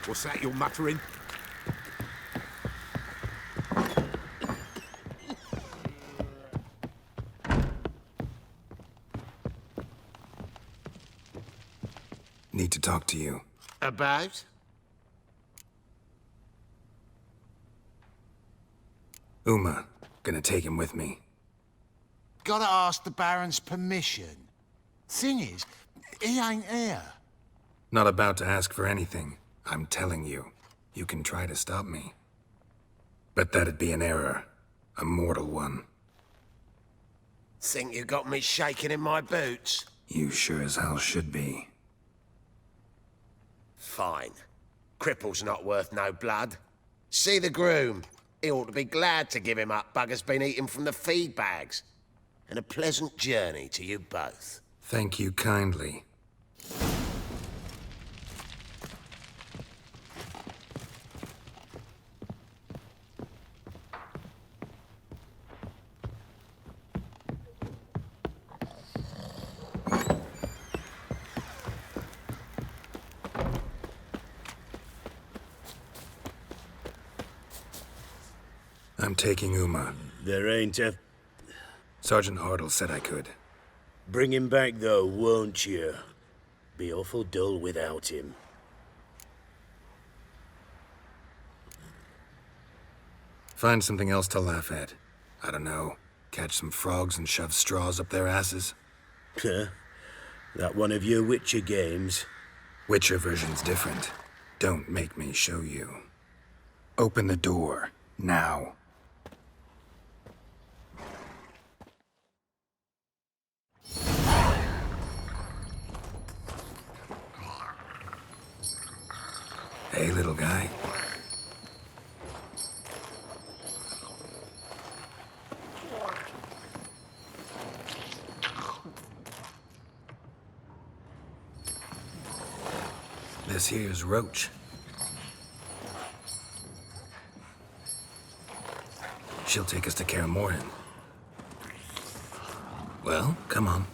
What's that you're muttering? Need to talk to you. About? Uma. Gonna take him with me. Gotta ask the Baron's permission. Thing is, he ain't here. Not about to ask for anything. I'm telling you. You can try to stop me. But that'd be an error. A mortal one. Think you got me shaking in my boots? You sure as hell should be. Fine. Cripple's not worth no blood. See the groom. He ought to be glad to give him up. Bugger's been eating from the feed bags. And a pleasant journey to you both. Thank you kindly. I'm taking Uma. There ain't a... Sergeant Hartle said I could. Bring him back, though, won't you? Be awful dull without him. Find something else to laugh at. I don't know. Catch some frogs and shove straws up their asses. Huh? That one of your Witcher games? Witcher version's different. Don't make me show you. Open the door. Now. Hey, little guy. This here's Roach. She'll take us to Kaer Morhen. Well, come on.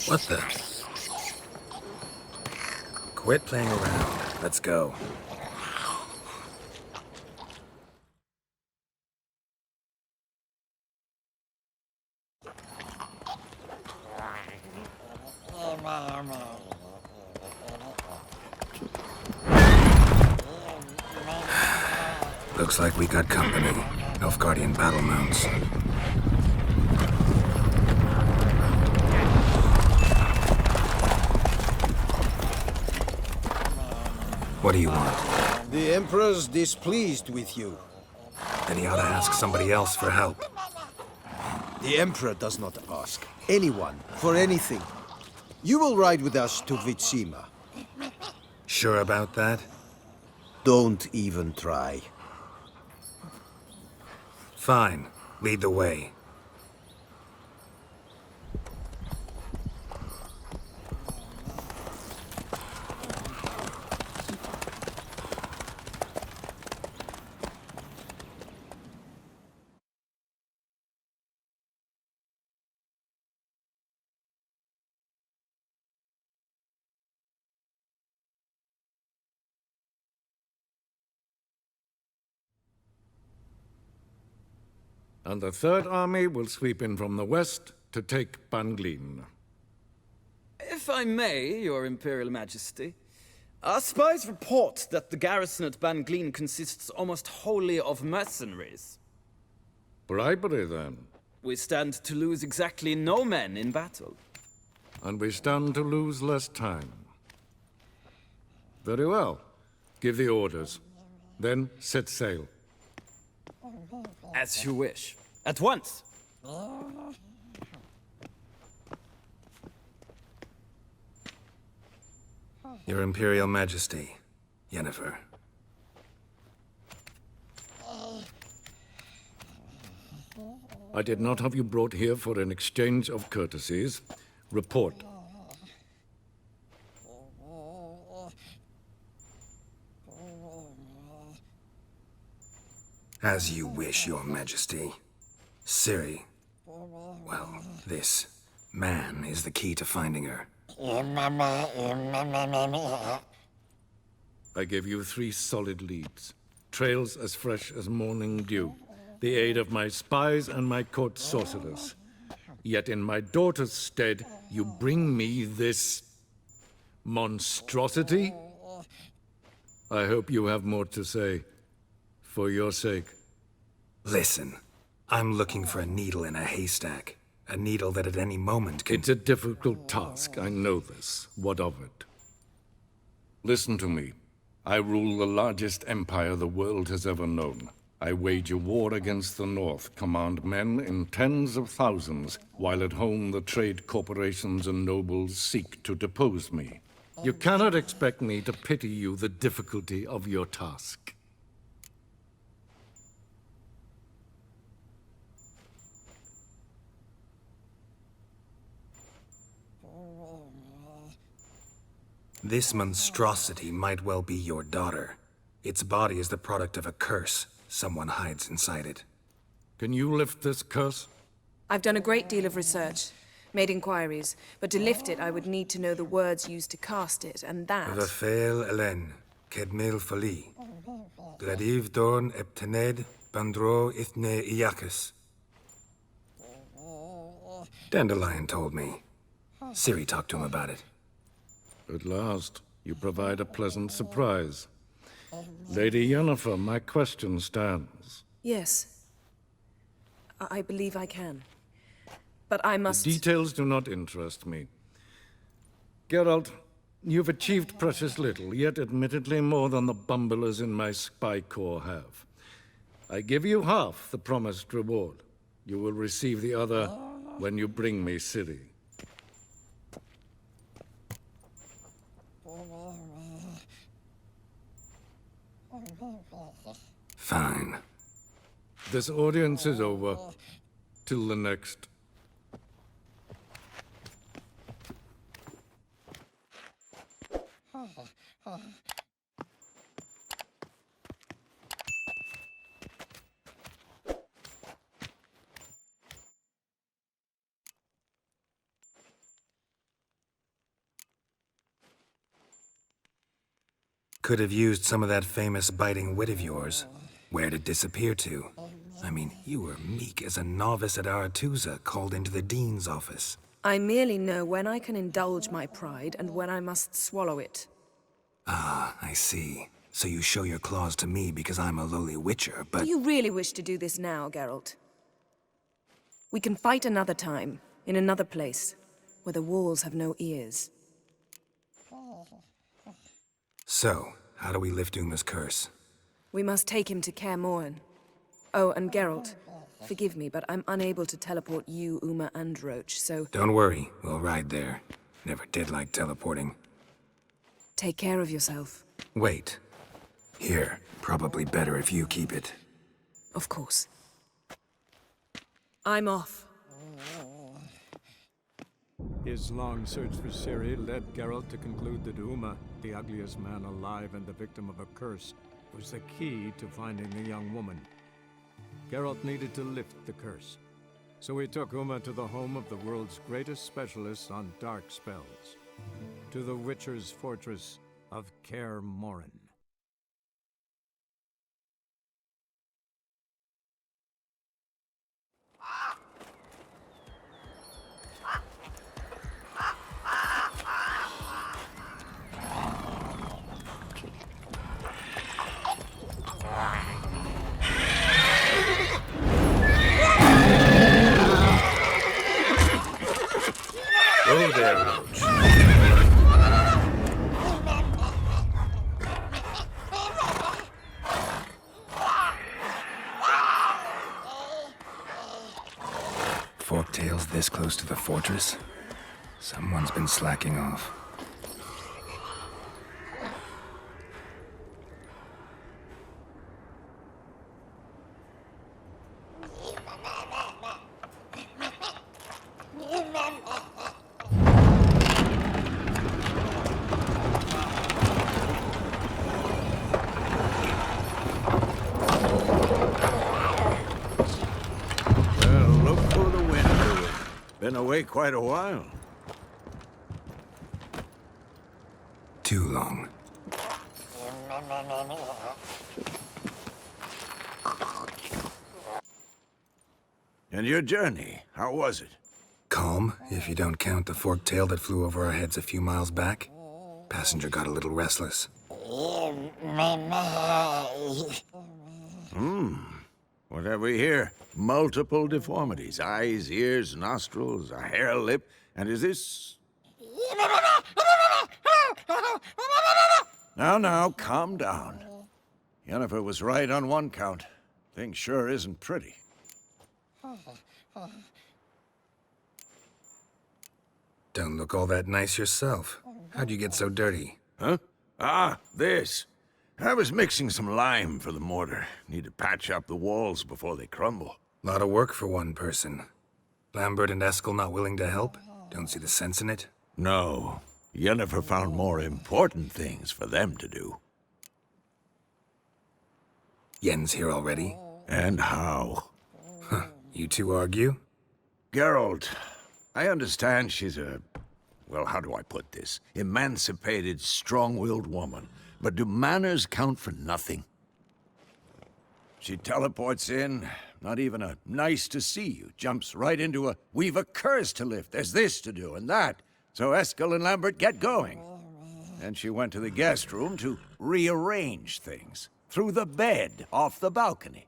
What the? Quit playing around. Let's go. Looks like we got company. Nilfgaardian battle mounts. What do you want? The Emperor's displeased with you. Then he ought to ask somebody else for help. The Emperor does not ask anyone for anything. You will ride with us to Vitsima. Sure about that? Don't even try. Fine. Lead the way. And the Third Army will sweep in from the west to take Banglin. If I may, Your Imperial Majesty, our spies report that the garrison at Banglin consists almost wholly of mercenaries. Bribery, then. We stand to lose exactly no men in battle. And we stand to lose less time. Very well. Give the orders. Then set sail. As you wish. At once! Your Imperial Majesty, Yennefer. I did not have you brought here for an exchange of courtesies. Report. As you wish, Your Majesty. Ciri, well, this man is the key to finding her. I gave you 3 solid leads. Trails as fresh as morning dew. The aid of my spies and my court sorcerers. Yet in my daughter's stead, you bring me this monstrosity? I hope you have more to say. For your sake. Listen, I'm looking for a needle in a haystack. A needle that at any moment can... It's a difficult task, I know this. What of it? Listen to me. I rule the largest empire the world has ever known. I wage a war against the North, command men in tens of thousands, while at home the trade corporations and nobles seek to depose me. You cannot expect me to pity you the difficulty of your task. This monstrosity might well be your daughter. Its body is the product of a curse. Someone hides inside it. Can you lift this curse? I've done a great deal of research, made inquiries, but to lift it I would need to know the words used to cast it, and that... Vafel Elen, Kedmil Fali. Gladiv Dorn Eptened, Bandro Ithne Iacus. Dandelion told me. Ciri talked to him about it. At last, you provide a pleasant surprise. Lady Yennefer, my question stands. Yes. I believe I can. But I must... The details do not interest me. Geralt, you've achieved precious little, yet admittedly more than the bumblers in my spy corps have. I give you half the promised reward. You will receive the other when you bring me Ciri. Fine. This audience is over. Till the next. Could have used some of that famous biting wit of yours. Where'd it disappear to? I mean, you were meek as a novice at Aretusa, called into the Dean's office. I merely know when I can indulge my pride and when I must swallow it. Ah, I see. So you show your claws to me because I'm a lowly witcher, but... Do you really wish to do this now, Geralt? We can fight another time, in another place, where the walls have no ears. So, how do we lift Uma's curse? We must take him to Kaer Morhen. Oh, and Geralt, forgive me, but I'm unable to teleport you, Uma, and Roach, so... Don't worry, we'll ride there. Never did like teleporting. Take care of yourself. Wait. Here, probably better if you keep it. Of course. I'm off. His long search for Ciri led Geralt to conclude that Uma, the ugliest man alive and the victim of a curse, was the key to finding the young woman. Geralt needed to lift the curse, so he took Uma to the home of the world's greatest specialists on dark spells, to the Witcher's fortress of Kaer Morhen. Go there, Roach. Forktails this close to the fortress? Someone's been slacking off. away quite a while. Too long. And your journey, how was it? Calm, if you don't count the forked tail that flew over our heads a few miles back. Passenger got a little restless. What have we here? Multiple deformities. Eyes, ears, nostrils, a hair lip. And is this... Now, calm down. Yennefer was right on one count. Thing sure isn't pretty. Don't look all that nice yourself. How'd you get so dirty? Huh? Ah, this. I was mixing some lime for the mortar. Need to patch up the walls before they crumble. Lot of work for one person. Lambert and Eskel not willing to help? Don't see the sense in it? No. Yennefer found more important things for them to do. Yen's here already? And how? Huh. You two argue? Geralt, I understand she's a... well, how do I put this? Emancipated, strong-willed woman. But do manners count for nothing? She teleports in, not even a nice to see you, jumps right into a we've a curse to lift, there's this to do and that. So Eskel and Lambert get going. Then she went to the guest room to rearrange things. Through the bed, off the balcony.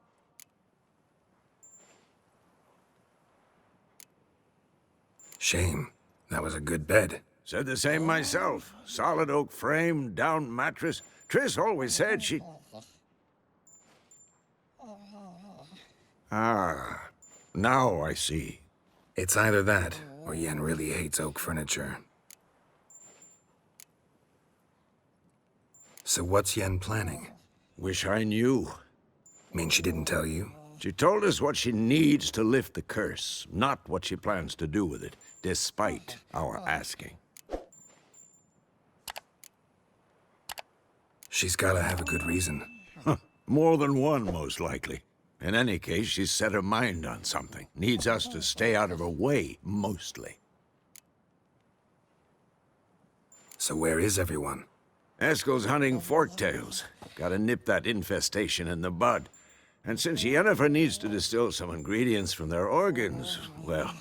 Shame. That was a good bed. Said the same myself. Solid oak frame, down mattress. Triss always said she... Ah, now I see. It's either that, or Yen really hates oak furniture. So what's Yen planning? Wish I knew. Mean she didn't tell you? She told us what she needs to lift the curse, not what she plans to do with it, despite our asking. She's gotta have a good reason. More than one, most likely. In any case, she's set her mind on something. Needs us to stay out of her way, mostly. So where is everyone? Eskel's hunting forktails. Gotta nip that infestation in the bud. And since Yennefer needs to distill some ingredients from their organs, well,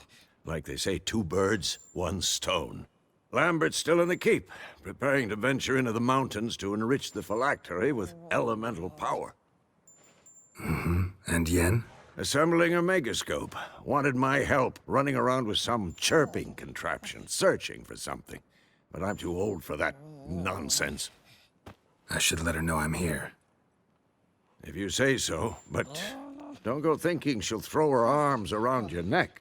like they say, 2 birds, 1 stone. Lambert's still in the keep, preparing to venture into the mountains to enrich the phylactery with elemental power. And Yen? Assembling a megascope. Wanted my help running around with some chirping contraption, searching for something. But I'm too old for that nonsense. I should let her know I'm here. If you say so, but don't go thinking she'll throw her arms around your neck.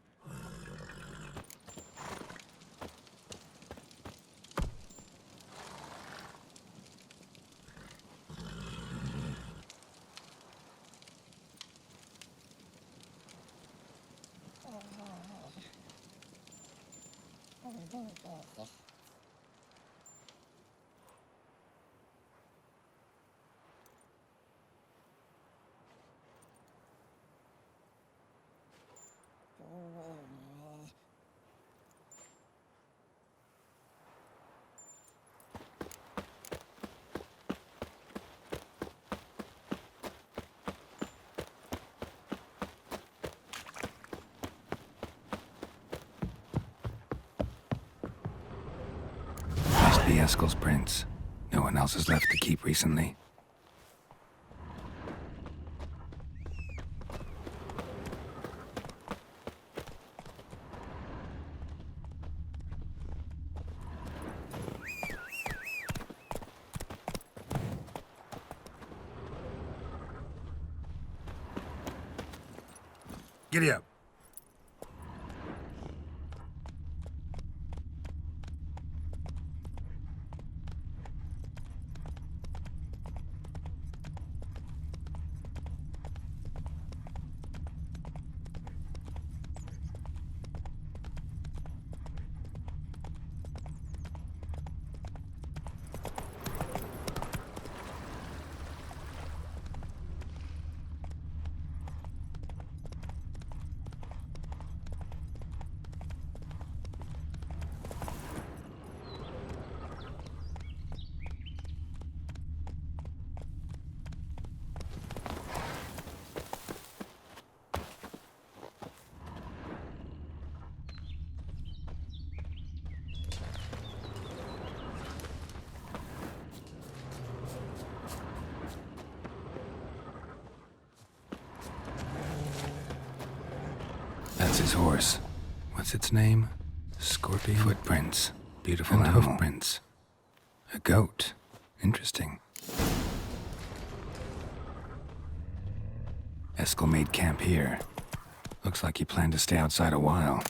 Must be Eskel's prints. No one else has left the keep recently. Giddy up. his horse. What's its name? Scorpion? Footprints. Beautiful and hoofprints. A goat. Interesting. Eskel made camp here. Looks like he planned to stay outside a while.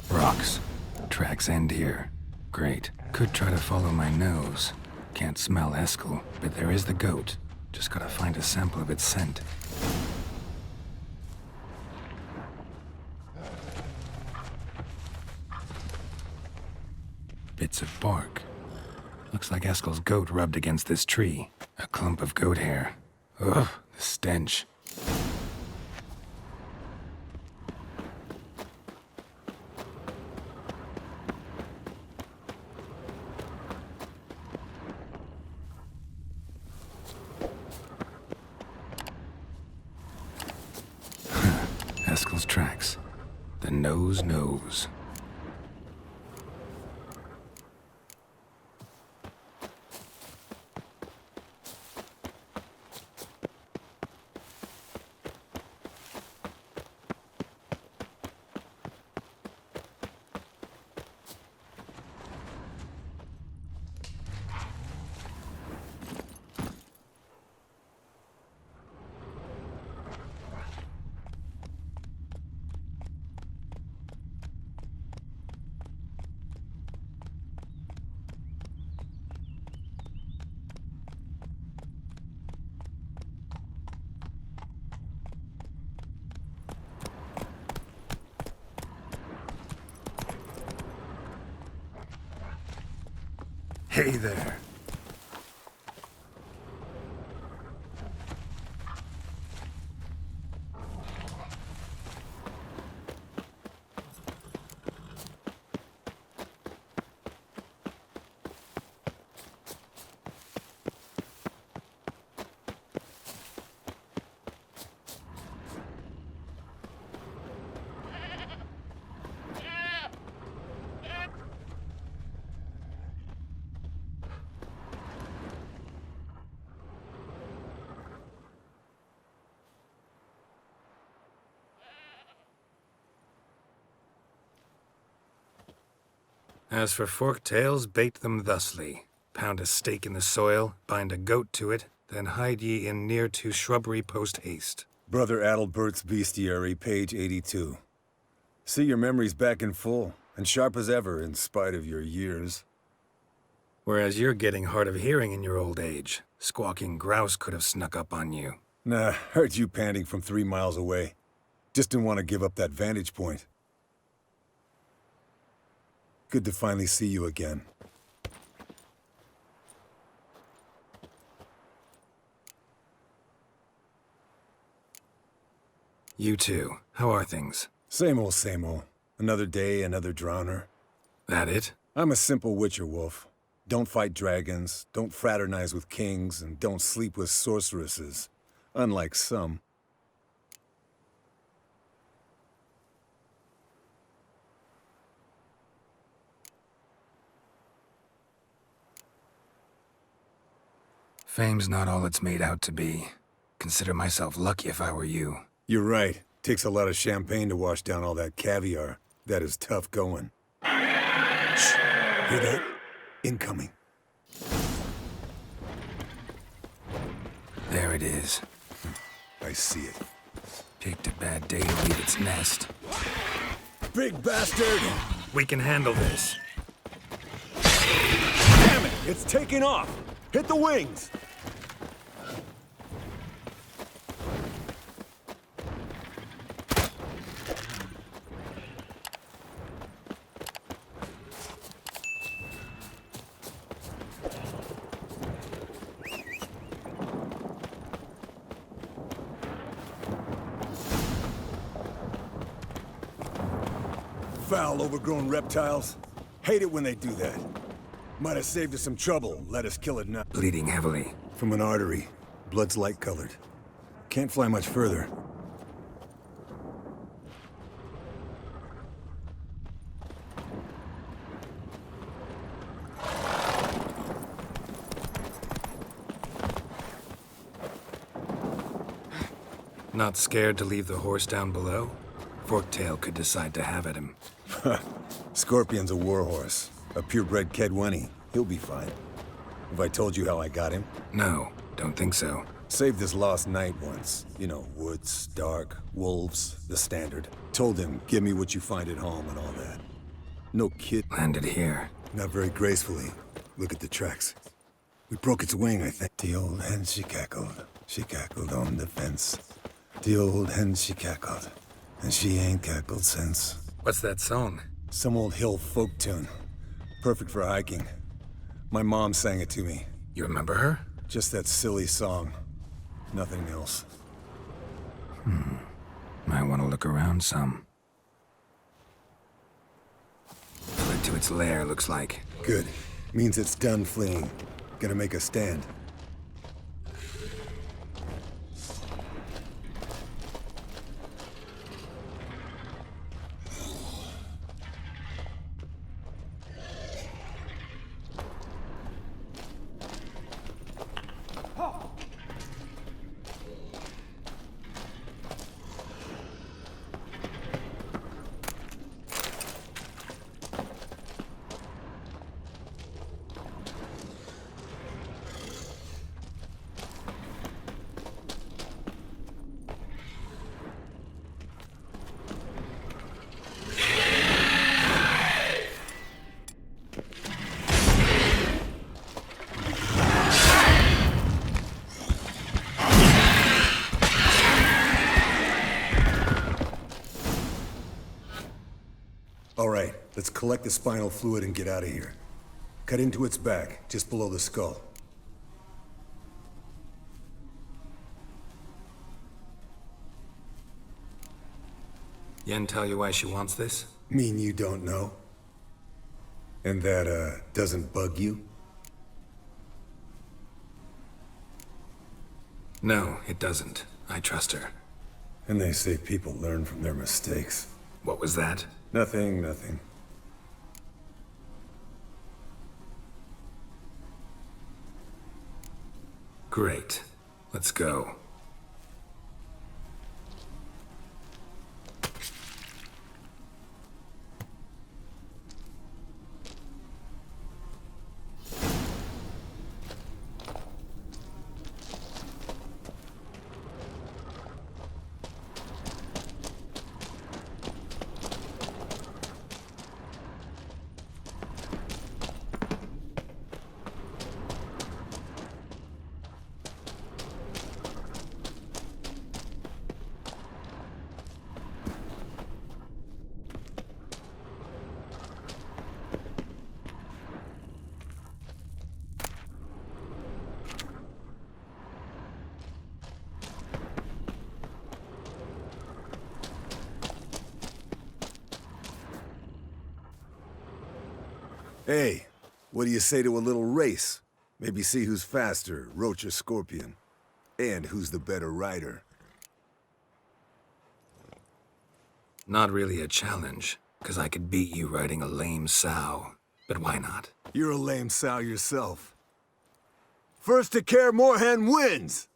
Rocks. Tracks end here. Great. Could try to follow my nose. Can't smell Eskel, but there is the goat. Just gotta find a sample of its scent. Bits of bark. Looks like Eskel's goat rubbed against this tree. A clump of goat hair. Ugh, the stench. Eskel's tracks. The nose knows. Hey there. As for forked tails, bait them thusly. Pound a stake in the soil, bind a goat to it, then hide ye in near to shrubbery post haste. Brother Adalbert's Bestiary, page 82. See your memories back in full, and sharp as ever in spite of your years. Whereas you're getting hard of hearing in your old age. Squawking grouse could have snuck up on you. Nah, heard you panting from 3 miles away. Just didn't want to give up that vantage point. Good to finally see you again. You too. How are things? Same old, same old. Another day, another drowner. That it? I'm a simple witcher wolf. Don't fight dragons, don't fraternize with kings, and don't sleep with sorceresses. Unlike some. Fame's not all it's made out to be. Consider myself lucky if I were you. You're right. Takes a lot of champagne to wash down all that caviar. That is tough going. Shh. Hear that? Incoming. There it is. I see it. Picked a bad day to leave its nest. Big bastard! We can handle this. Damn it! It's taking off! Hit the wings! Foul, overgrown reptiles. Hate it when they do that. Might have saved us some trouble, let us kill it now. Bleeding heavily. From an artery. Blood's light-colored. Can't fly much further. Not scared to leave the horse down below? Forktail could decide to have at him. Scorpion's a warhorse. A purebred Kedwenny. He'll be fine. Have I told you how I got him? No, don't think so. Saved his lost knight once. You know, woods, dark, wolves, the standard. Told him, give me what you find at home and all that. No kid. Landed here. Not very gracefully. Look at the tracks. We broke its wing, I think. The old hen, she cackled. She cackled on the fence. The old hen, she cackled. And she ain't cackled since. What's that song? Some old hill folk tune. Perfect for hiking. My mom sang it to me. You remember her? Just that silly song. Nothing else. Might want to look around some. Fled to its lair, looks like. Good. Means it's done fleeing. Gonna make a stand. All right, let's collect the spinal fluid and get out of here. Cut into its back, just below the skull. Yen tell you why she wants this? Mean you don't know? And that, doesn't bug you? No, it doesn't. I trust her. And they say people learn from their mistakes. What was that? Nothing, nothing. Great. Let's go. Hey, what do you say to a little race? Maybe see who's faster, Roach or Scorpion. And who's the better rider. Not really a challenge, because I could beat you riding a lame sow. But why not? You're a lame sow yourself. First to Kaer Morhen wins!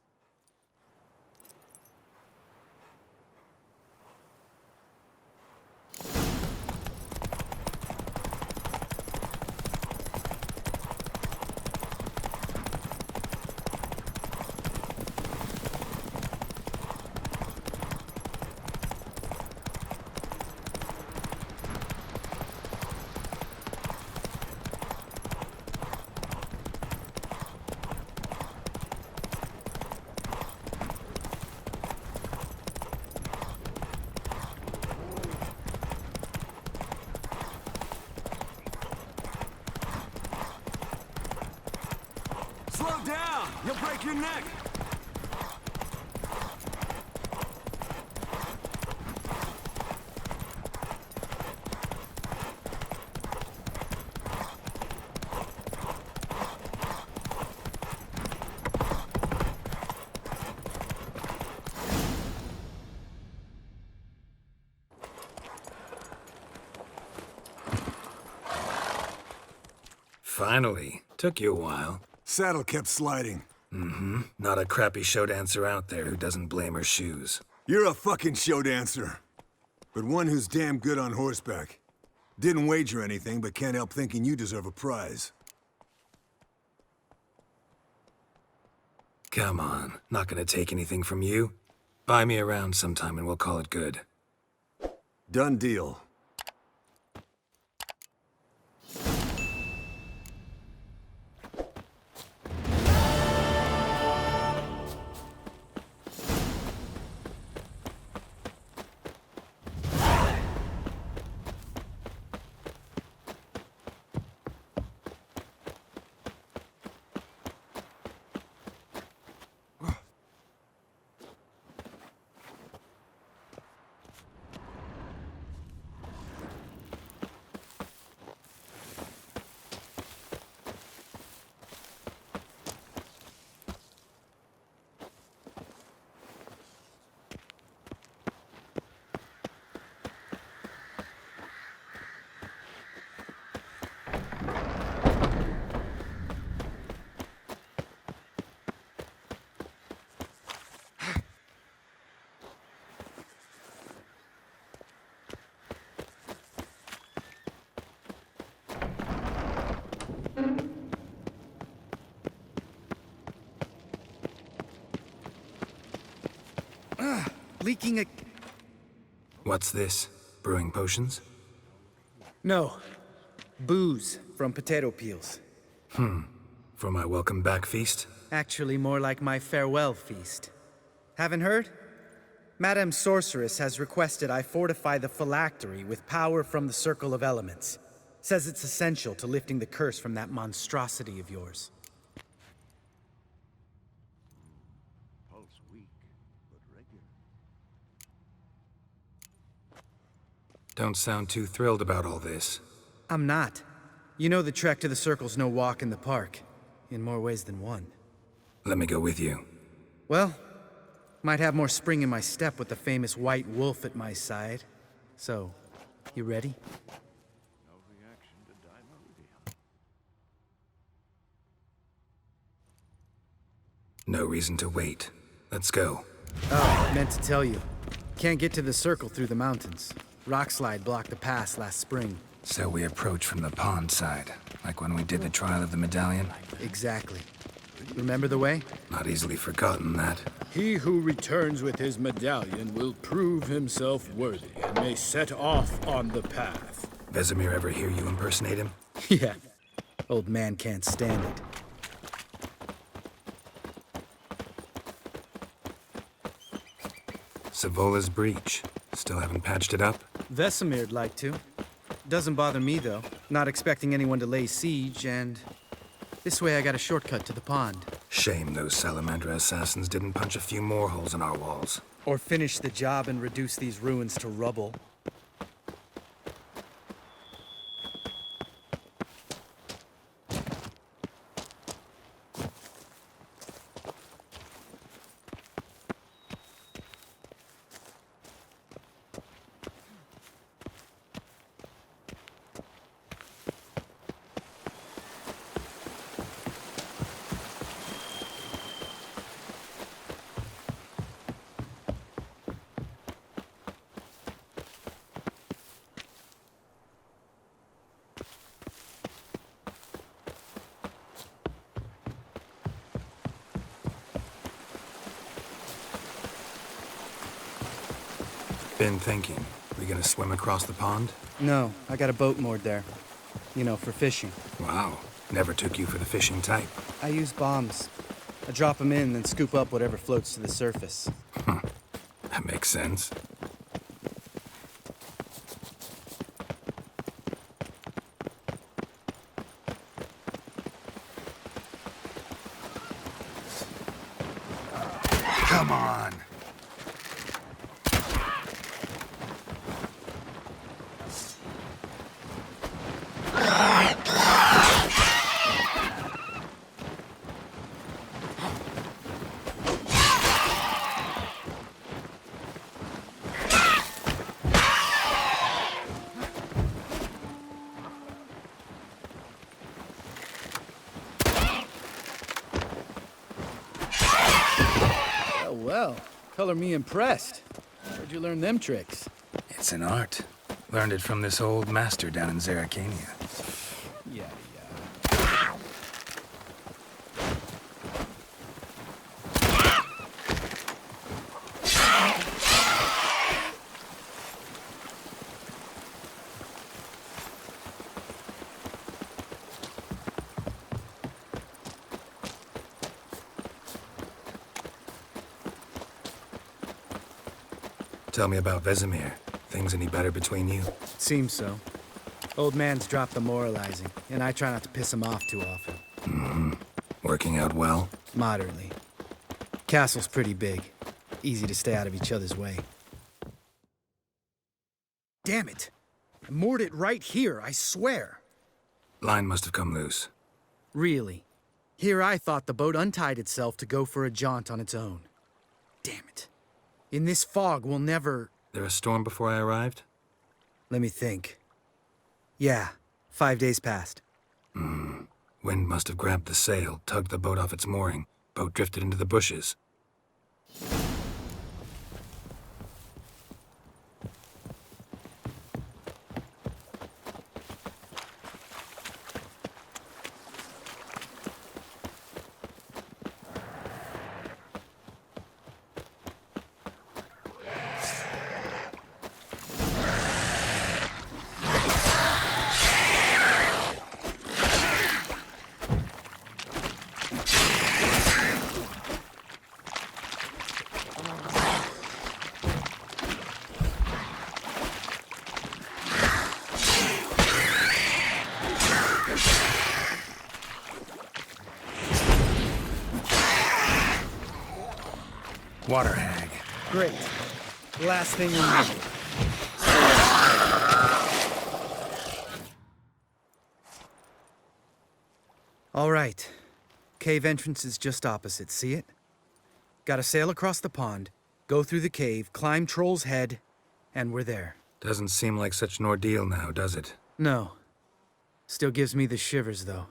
Back your neck! Finally. Took you a while. Saddle kept sliding. Mm-hmm. Not a crappy show dancer out there who doesn't blame her shoes. You're a fucking show dancer. But one who's damn good on horseback. Didn't wager anything, but can't help thinking you deserve a prize. Come on. Not gonna take anything from you. Buy me around sometime and we'll call it good. Done deal. Leaking a... What's this? Brewing potions? No. Booze from potato peels. For my welcome back feast? Actually, more like my farewell feast. Haven't heard? Madame Sorceress has requested I fortify the phylactery with power from the Circle of Elements. Says it's essential to lifting the curse from that monstrosity of yours. Don't sound too thrilled about all this. I'm not. You know the trek to the Circle's no walk in the park. In more ways than one. Let me go with you. Well, might have more spring in my step with the famous white wolf at my side. So, you ready? No reason to wait. Let's go. Oh, meant to tell you. Can't get to the Circle through the mountains. Rockslide blocked the pass last spring. So we approach from the pond side, like when we did the trial of the medallion? Exactly. Remember the way? Not easily forgotten, that. He who returns with his medallion will prove himself worthy and may set off on the path. Vesemir ever hear you impersonate him? Yeah. Old man can't stand it. Savola's breach. Still haven't patched it up? Vesemir'd like to. Doesn't bother me, though. Not expecting anyone to lay siege, and... this way I got a shortcut to the pond. Shame those Salamandra assassins didn't punch a few more holes in our walls. Or finish the job and reduce these ruins to rubble. Been thinking. We gonna swim across the pond? No, I got a boat moored there. You know, for fishing. Wow. Never took you for the fishing type. I use bombs. I drop them in, then scoop up whatever floats to the surface. That makes sense. Color me impressed. Where'd you learn them tricks? It's an art. Learned it from this old master down in Zerrikania. Yeah. Tell me about Vesemir. Things any better between you? Seems so. Old man's dropped the moralizing, and I try not to piss him off too often. Mm-hmm. Working out well? Moderately. Castle's pretty big. Easy to stay out of each other's way. Damn it! I moored it right here, I swear! Line must have come loose. Really? Here I thought the boat untied itself to go for a jaunt on its own. Damn it. In this fog, we'll never... There a storm before I arrived? Let me think. Yeah, 5 days past. Wind must have grabbed the sail, tugged the boat off its mooring. Boat drifted into the bushes. Water hag. Great. Last thing we need. All right. Cave entrance is just opposite, see it? Gotta sail across the pond, go through the cave, climb Troll's Head, and we're there. Doesn't seem like such an ordeal now, does it? No. Still gives me the shivers, though.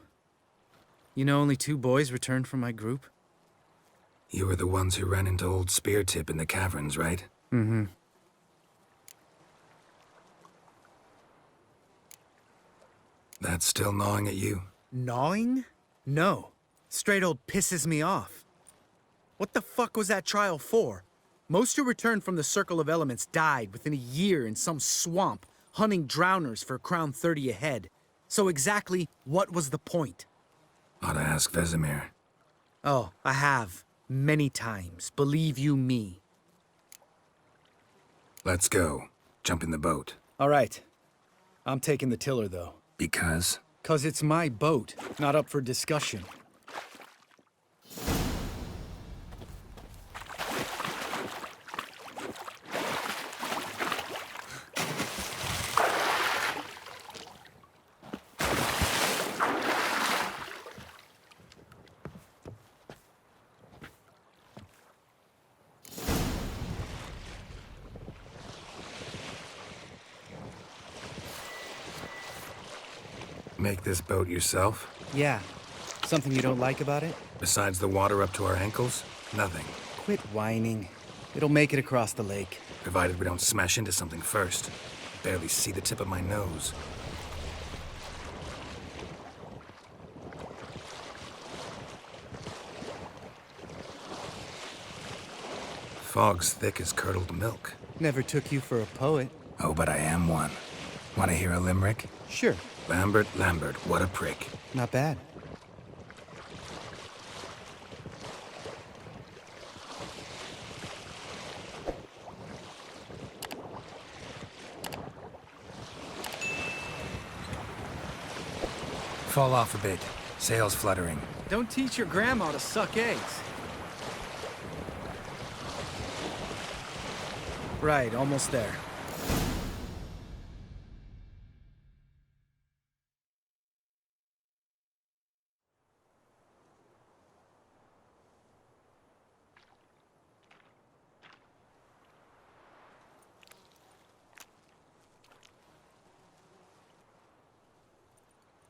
You know only 2 boys returned from my group? You were the ones who ran into old Speartip in the caverns, right? Mm-hmm. That's still gnawing at you? Gnawing? No. Straight old pisses me off. What the fuck was that trial for? Most who returned from the Circle of Elements died within a year in some swamp, hunting drowners for Crown 30 a head. So exactly what was the point? Ought to ask Vesemir. Oh, I have. Many times, believe you me. Let's go. Jump in the boat. All right. I'm taking the tiller, though. Because? 'Cause it's my boat, not up for discussion. Make this boat yourself? Yeah. Something you don't like about it? Besides the water up to our ankles? Nothing. Quit whining. It'll make it across the lake. Provided we don't smash into something first. Barely see the tip of my nose. Fog's thick as curdled milk. Never took you for a poet. Oh, but I am one. Want to hear a limerick? Sure. Lambert, Lambert, what a prick. Not bad. Fall off a bit. Sails fluttering. Don't teach your grandma to suck eggs. Right, almost there.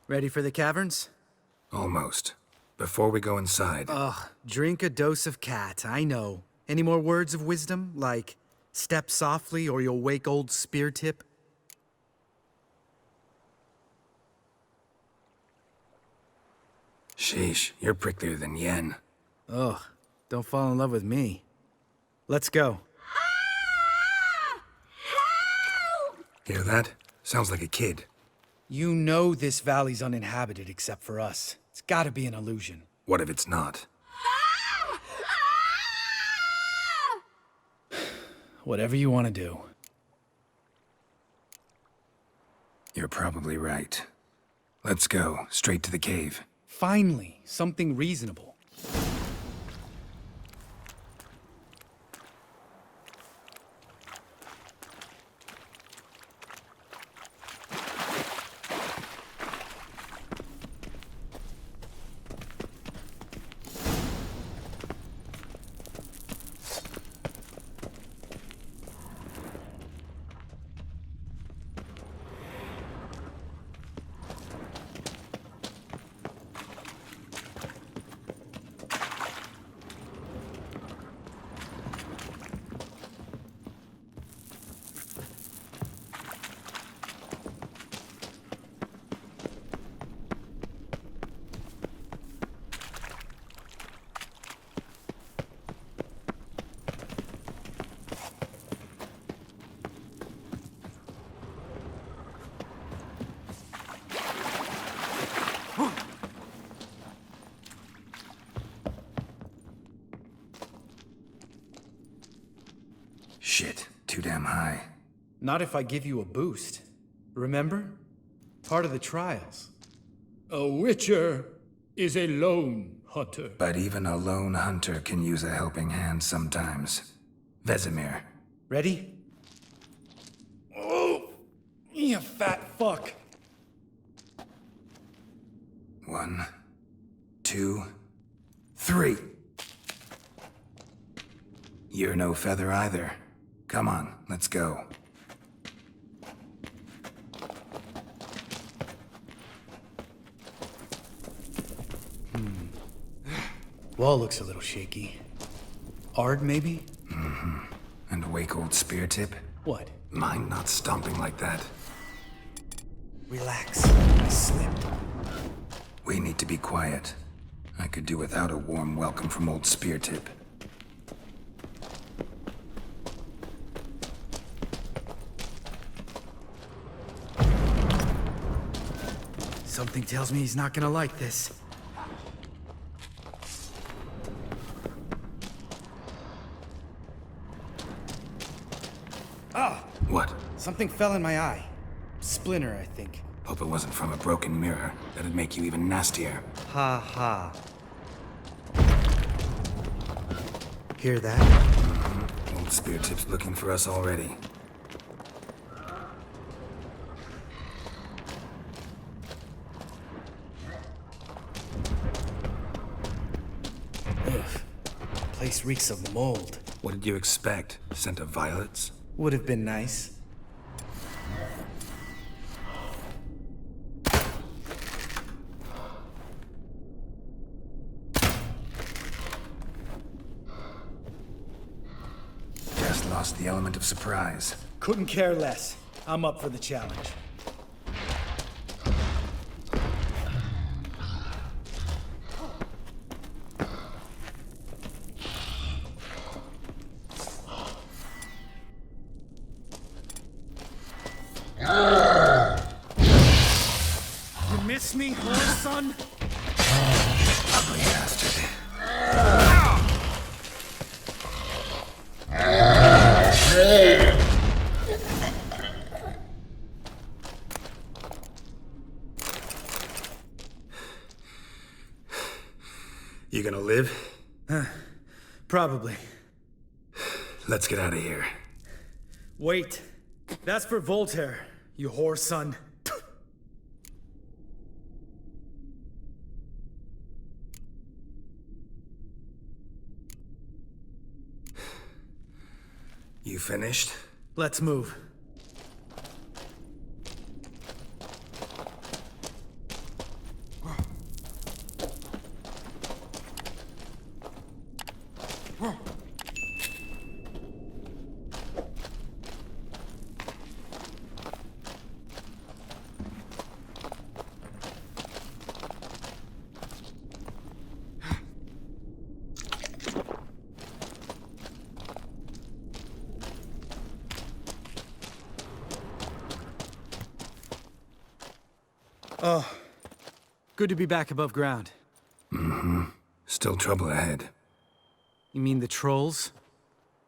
Ready for the caverns? Almost. Before we go inside... Ugh, drink a dose of cat, I know. Any more words of wisdom, like step softly or you'll wake old spear tip? Sheesh, you're pricklier than Yen. Ugh, don't fall in love with me. Let's go. Hear that? Sounds like a kid. You know this valley's uninhabited except for us. It's gotta be an illusion. What if it's not? Whatever you want to do. You're probably right. Let's go, straight to the cave. Finally, something reasonable. Shit, too damn high. Not if I give you a boost. Remember? Part of the trials. A witcher is a lone hunter. But even a lone hunter can use a helping hand sometimes. Vesemir. Ready? Oh, you fat fuck. 1, 2, 3. You're no feather either. Come on, let's go. Wall looks a little shaky. Ard, maybe? Mm-hmm. And wake old spear tip? What? Mind not stomping like that. Relax. I slipped. We need to be quiet. I could do without a warm welcome from old spear tip. Something tells me he's not gonna like this. Ah! What? Something fell in my eye. Splinter, I think. Hope it wasn't from a broken mirror. That'd make you even nastier. Ha ha. Hear that? Mm-hmm. Old spear tip's looking for us already. Ugh. Place reeks of mold. What did you expect? Scent of violets? Would have been nice. Just lost the element of surprise. Couldn't care less. I'm up for the challenge. You miss me, horse son? Ugly bastard. You gonna live? Probably. Let's get out of here. Wait. That's for Voltaire, you whore son. You finished? Let's move. Good to be back above ground. Still trouble ahead. You mean the trolls?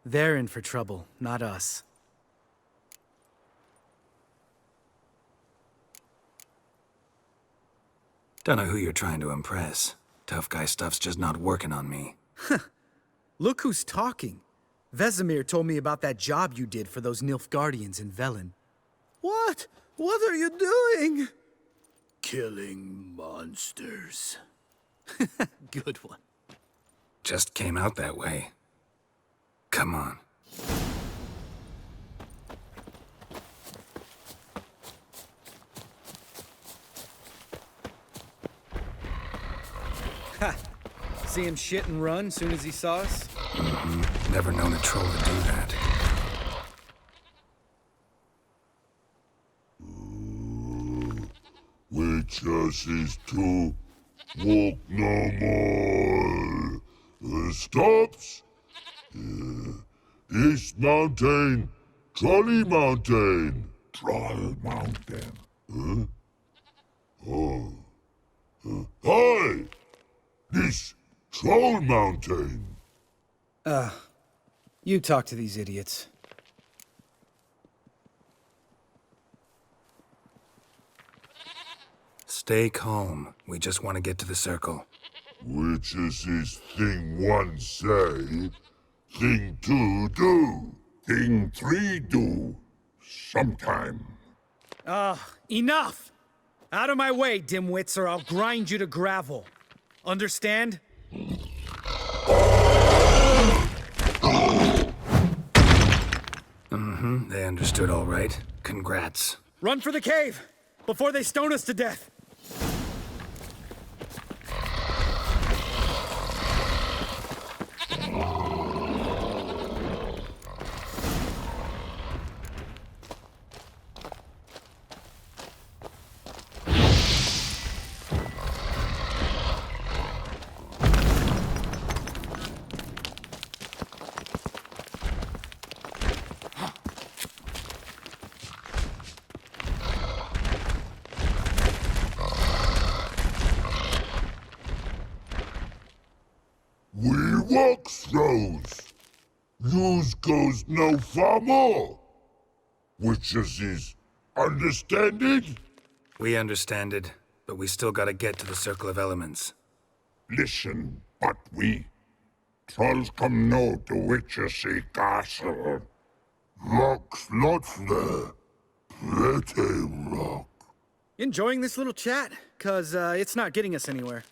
They're in for trouble, not us. Don't know who you're trying to impress. Tough guy stuff's just not working on me. Look who's talking. Vesemir told me about that job you did for those Nilfgaardians in Velen. What? What are you doing? Killing monsters. Good one. Just came out that way. Come on. Ha! See him shit and run soon as he saw us? Never known a troll to do that. Witches is to walk no more. Stops. East Mountain, Trolley Mountain. Troll Mountain. Huh? Oh. Hi! This Troll Mountain. You talk to these idiots. Stay calm. We just want to get to the circle. Which is this thing one say, thing two do, thing three do, sometime. Enough! Out of my way, dimwits, or I'll grind you to gravel. Understand? They understood all right. Congrats. Run for the cave! Before they stone us to death! We walk throws. Yous goes no far more. Which is understand it? We understand it, but we still gotta get to the Circle of Elements. Listen, but we trolls come no to Witchersea Castle. Rocks lots there. Pretty rock. Enjoying this little chat? 'Cause it's not getting us anywhere.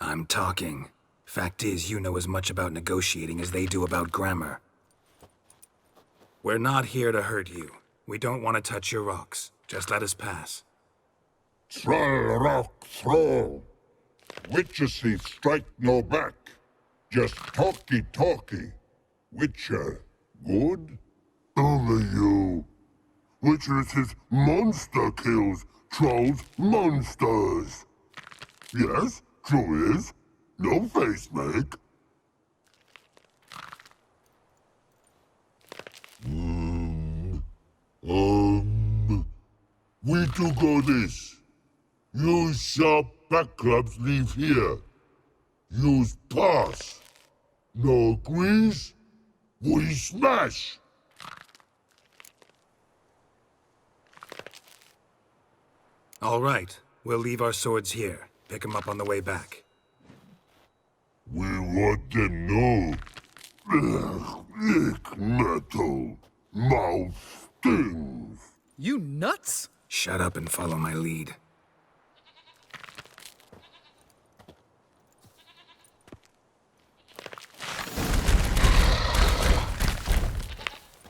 I'm talking. Fact is, you know as much about negotiating as they do about grammar. We're not here to hurt you. We don't want to touch your rocks. Just let us pass. Troll rock throw. Witchersea strike no back. Just talky. Witcher, good? Only you. Witchersea monster kills trolls monsters. Yes, true is. No face make. We do go this. Use sharp back clubs leave here. Use pass. No agrees, we smash. All right. We'll leave our swords here. Pick them up on the way back. We want them know. Ick metal. Mouth stings. You nuts? Shut up and follow my lead.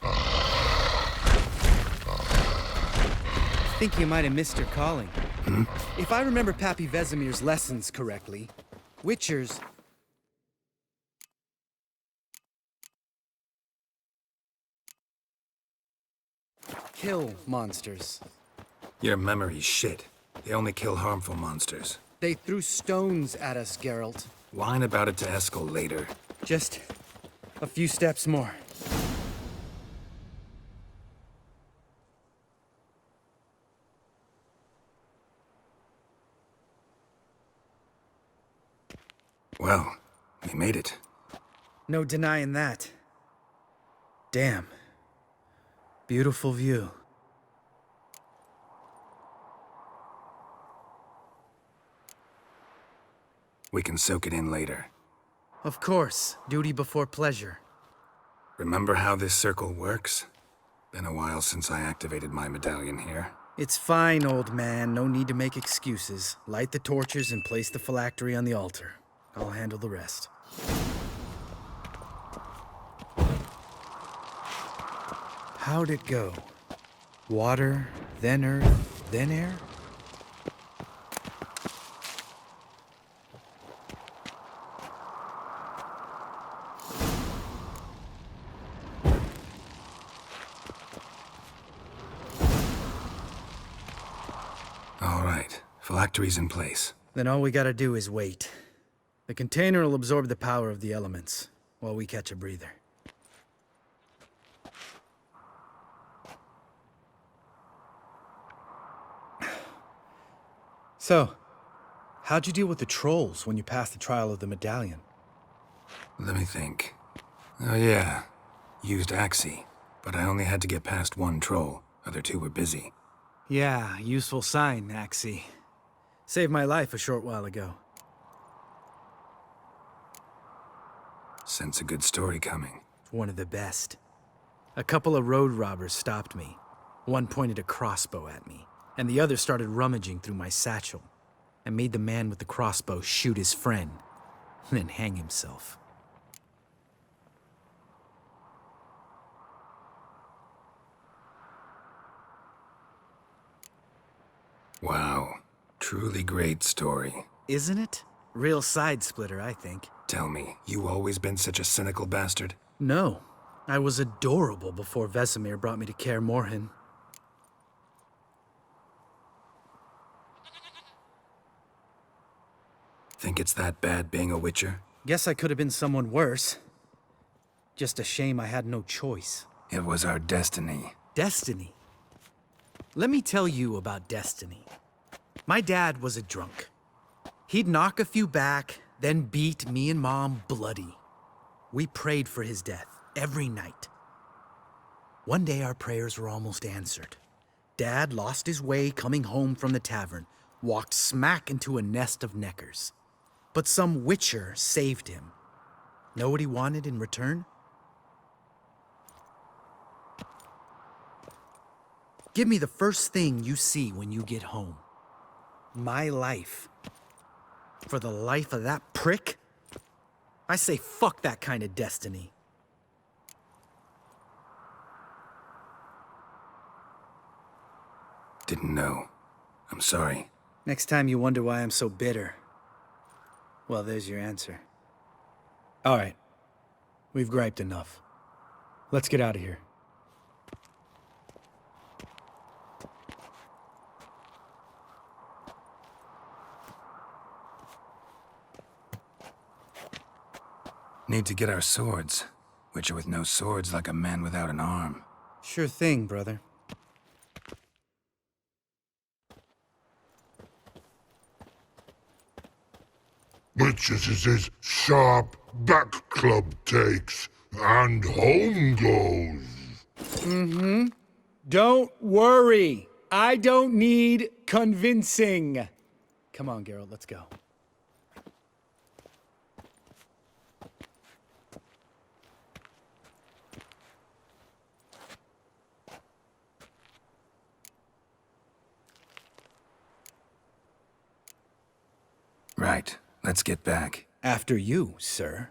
I think you might have missed your calling. If I remember Pappy Vesemir's lessons correctly, Witchers... kill monsters. Your memory's shit. They only kill harmful monsters. They threw stones at us, Geralt. Whine about it to Eskel later. Just a few steps more. Well, we made it. No denying that. Damn. Beautiful view. We can soak it in later. Of course, duty before pleasure. Remember how this circle works? Been a while since I activated my medallion here. It's fine, old man. No need to make excuses. Light the torches and place the phylactery on the altar. I'll handle the rest. How'd it go? Water, then earth, then air? All right, phylactery's in place. Then all we gotta do is wait. The container will absorb the power of the elements, while we catch a breather. So, how'd you deal with the trolls when you passed the trial of the medallion? Let me think. Oh yeah, used Axie, but I only had to get past one troll. Other two were busy. Yeah, useful sign, Axie. Saved my life a short while ago. Sense a good story coming. One of the best. A couple of road robbers stopped me. One pointed a crossbow at me, and the other started rummaging through my satchel. I made the man with the crossbow shoot his friend, then hang himself. Wow, truly great story. Isn't it? Real side splitter, I think. Tell me, you always been such a cynical bastard? No. I was adorable before Vesemir brought me to Kaer Morhen. Think it's that bad being a witcher? Guess I could have been someone worse. Just a shame I had no choice. It was our destiny. Destiny? Let me tell you about destiny. My dad was a drunk. He'd knock a few back, then beat me and Mom bloody. We prayed for his death every night. One day our prayers were almost answered. Dad lost his way coming home from the tavern, walked smack into a nest of neckers. But some witcher saved him. Know what he wanted in return? Give me the first thing you see when you get home. My life. For the life of that prick? I say fuck that kind of destiny. Didn't know. I'm sorry. Next time you wonder why I'm so bitter, well, there's your answer. All right. We've griped enough. Let's get out of here. Need to get our swords. Witcher with no swords like a man without an arm. Sure thing, brother. Witches is his sharp back club takes, and home goes. Don't worry. I don't need convincing. Come on, Geralt, let's go. Right. Let's get back. After you, sir.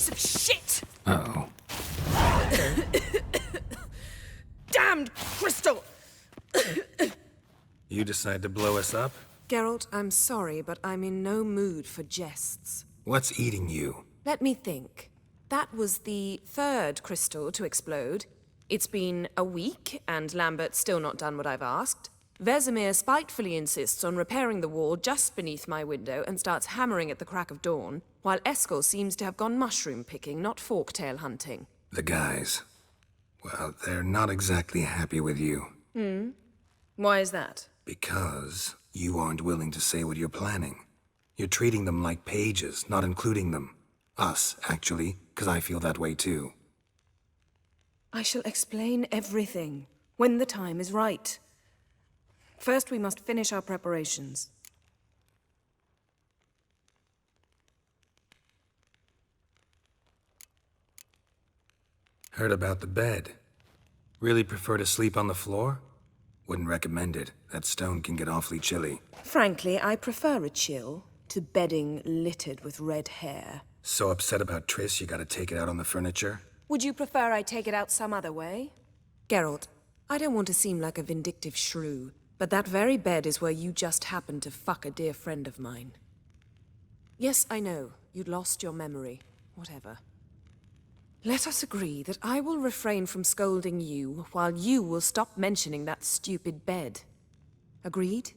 piece of shit! Uh-oh. Damned crystal! You decide to blow us up? Geralt, I'm sorry, but I'm in no mood for jests. What's eating you? Let me think. That was the third crystal to explode. It's been a week, and Lambert's still not done what I've asked. Vesemir spitefully insists on repairing the wall just beneath my window and starts hammering at the crack of dawn, while Eskel seems to have gone mushroom picking, not forktail hunting. The guys. Well, they're not exactly happy with you. Why is that? Because you aren't willing to say what you're planning. You're treating them like pages, not including them. Us, actually, because I feel that way too. I shall explain everything, when the time is right. First, we must finish our preparations. Heard about the bed. Really prefer to sleep on the floor? Wouldn't recommend it. That stone can get awfully chilly. Frankly, I prefer a chill to bedding littered with red hair. So upset about Triss, you gotta take it out on the furniture? Would you prefer I take it out some other way? Geralt, I don't want to seem like a vindictive shrew, but that very bed is where you just happened to fuck a dear friend of mine. Yes, I know. You'd lost your memory. Whatever. Let us agree that I will refrain from scolding you, while you will stop mentioning that stupid bed. Agreed?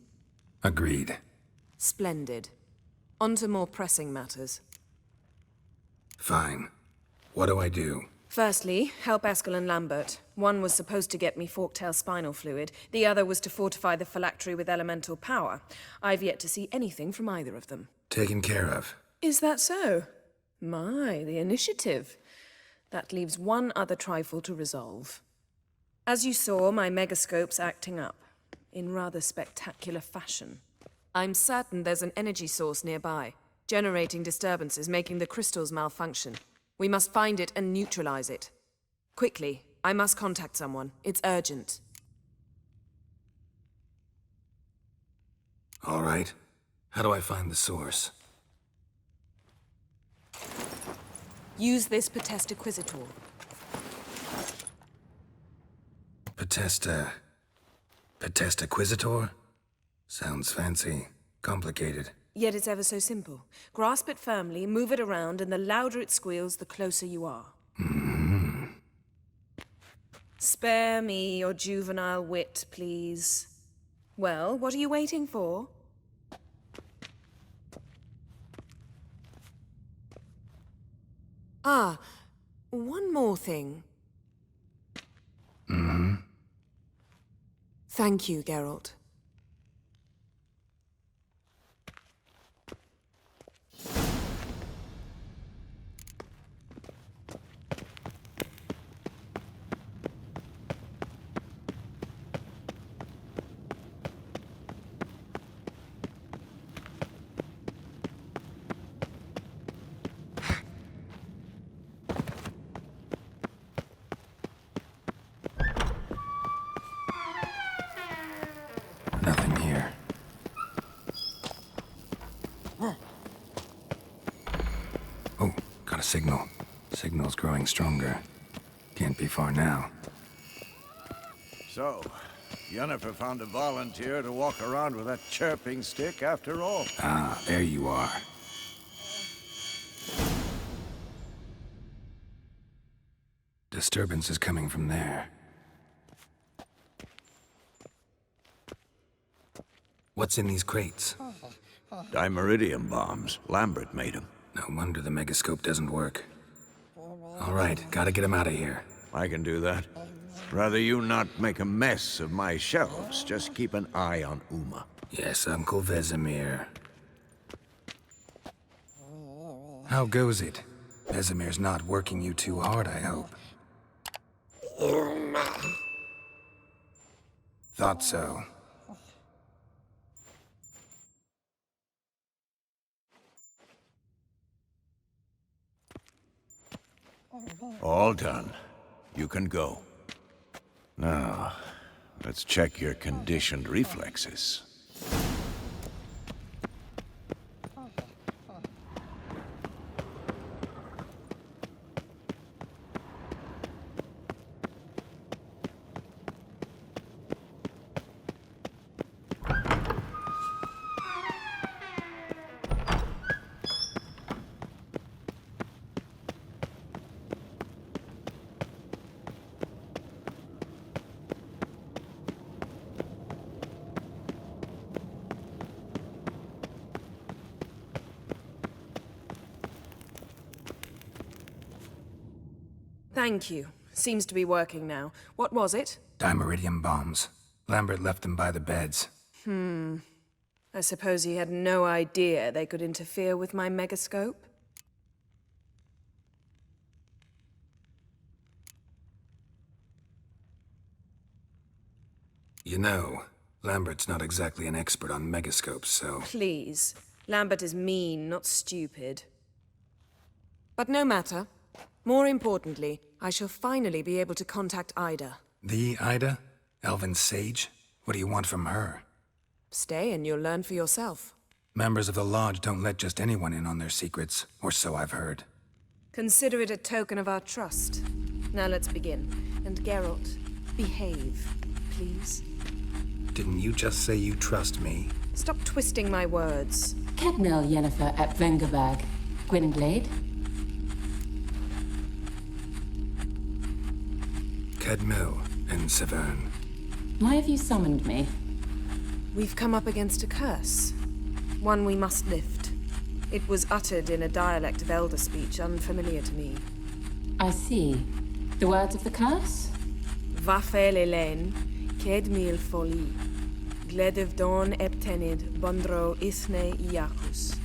Agreed. Splendid. On to more pressing matters. Fine. What do I do? Firstly, help Eskel and Lambert. One was supposed to get me forktail spinal fluid, the other was to fortify the phylactery with elemental power. I've yet to see anything from either of them. Taken care of. Is that so? My, the initiative. That leaves one other trifle to resolve. As you saw, my megascope's acting up, in rather spectacular fashion. I'm certain there's an energy source nearby, generating disturbances, making the crystals malfunction. We must find it and neutralize it. Quickly, I must contact someone. It's urgent. All right. How do I find the source? Use this Potesta Quisitor. Potesta Quisitor? Sounds fancy. Complicated. Yet it's ever so simple. Grasp it firmly, move it around, and the louder it squeals, the closer you are. Spare me your juvenile wit, please. Well, what are you waiting for? Ah, one more thing. Thank you, Geralt. Nothing here. Oh, got a signal. Signal's growing stronger. Can't be far now. So, Yennefer found a volunteer to walk around with that chirping stick after all. Ah, there you are. Disturbance is coming from there. What's in these crates? Dimeridium bombs. Lambert made them. No wonder the megascope doesn't work. All right, gotta get him out of here. I can do that. Rather you not make a mess of my shelves. Just keep an eye on Uma. Yes, Uncle Vesemir. How goes it? Vesemir's not working you too hard, I hope. Thought so. All done. You can go. Now, let's check your conditioned reflexes. Thank you. Seems to be working now. What was it? Dimeridium bombs. Lambert left them by the beds. I suppose he had no idea they could interfere with my megascope? You know, Lambert's not exactly an expert on megascopes, so... Please. Lambert is mean, not stupid. But no matter. More importantly, I shall finally be able to contact Ida. The Ida? Elven sage? What do you want from her? Stay and you'll learn for yourself. Members of the Lodge don't let just anyone in on their secrets, or so I've heard. Consider it a token of our trust. Now let's begin. And Geralt, behave, please. Didn't you just say you trust me? Stop twisting my words. Kedmil Yennefer at Vengerberg. Gwynblade? Kedmil and Severn. Why have you summoned me? We've come up against a curse. One we must lift. It was uttered in a dialect of Elder speech unfamiliar to me. I see. The words of the curse? Vafel Elen, Kedmil Foli, Gledev Don Eptenid, Bondro Ithne Iacus.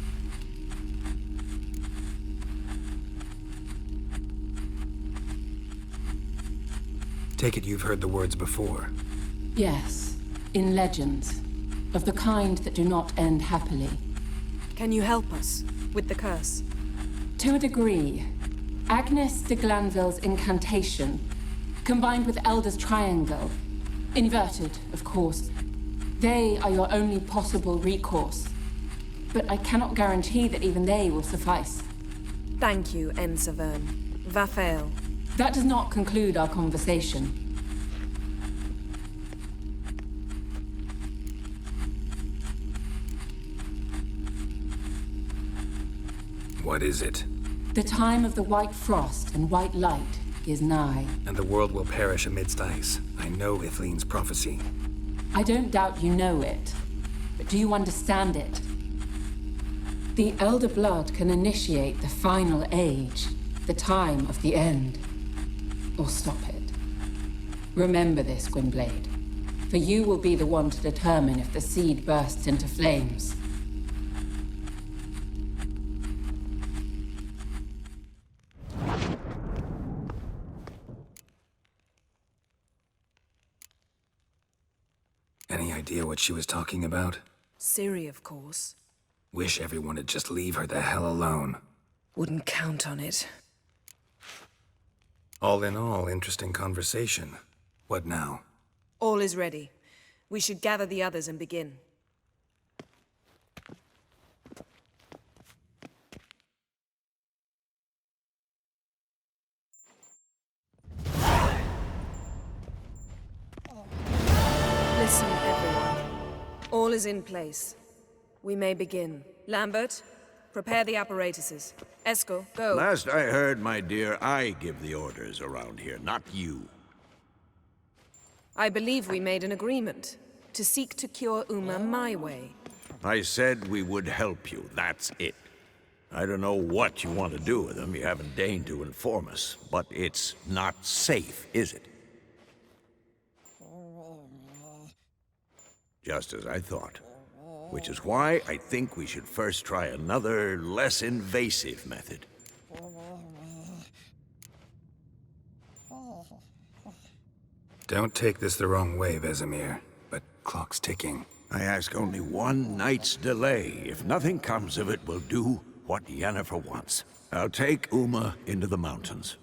Take it you've heard the words before. Yes. In legends. Of the kind that do not end happily. Can you help us with the curse? To a degree. Agnes de Glanville's incantation, combined with Elder's triangle, inverted, of course. They are your only possible recourse. But I cannot guarantee that even they will suffice. Thank you, Severn. Vafel. That does not conclude our conversation. What is it? The time of the white frost and white light is nigh. And the world will perish amidst ice. I know Ithleen's prophecy. I don't doubt you know it, but do you understand it? The Elder Blood can initiate the final age, the time of the end, or stop it. Remember this, Gwynblade, for you will be the one to determine if the seed bursts into flames. Any idea what she was talking about? Ciri, of course. Wish everyone would just leave her the hell alone. Wouldn't count on it. All in all, interesting conversation. What now? All is ready. We should gather the others and begin. Listen, everyone. All is in place. We may begin. Lambert, prepare the apparatuses. Eskel, go. Last I heard, my dear, I give the orders around here, not you. I believe we made an agreement to seek to cure Uma my way. I said we would help you, that's it. I don't know what you want to do with them, you haven't deigned to inform us, but it's not safe, is it? Just as I thought. Which is why I think we should first try another, less invasive method. Don't take this the wrong way, Vesemir, but clock's ticking. I ask only one night's delay. If nothing comes of it, we'll do what Yennefer wants. I'll take Uma into the mountains.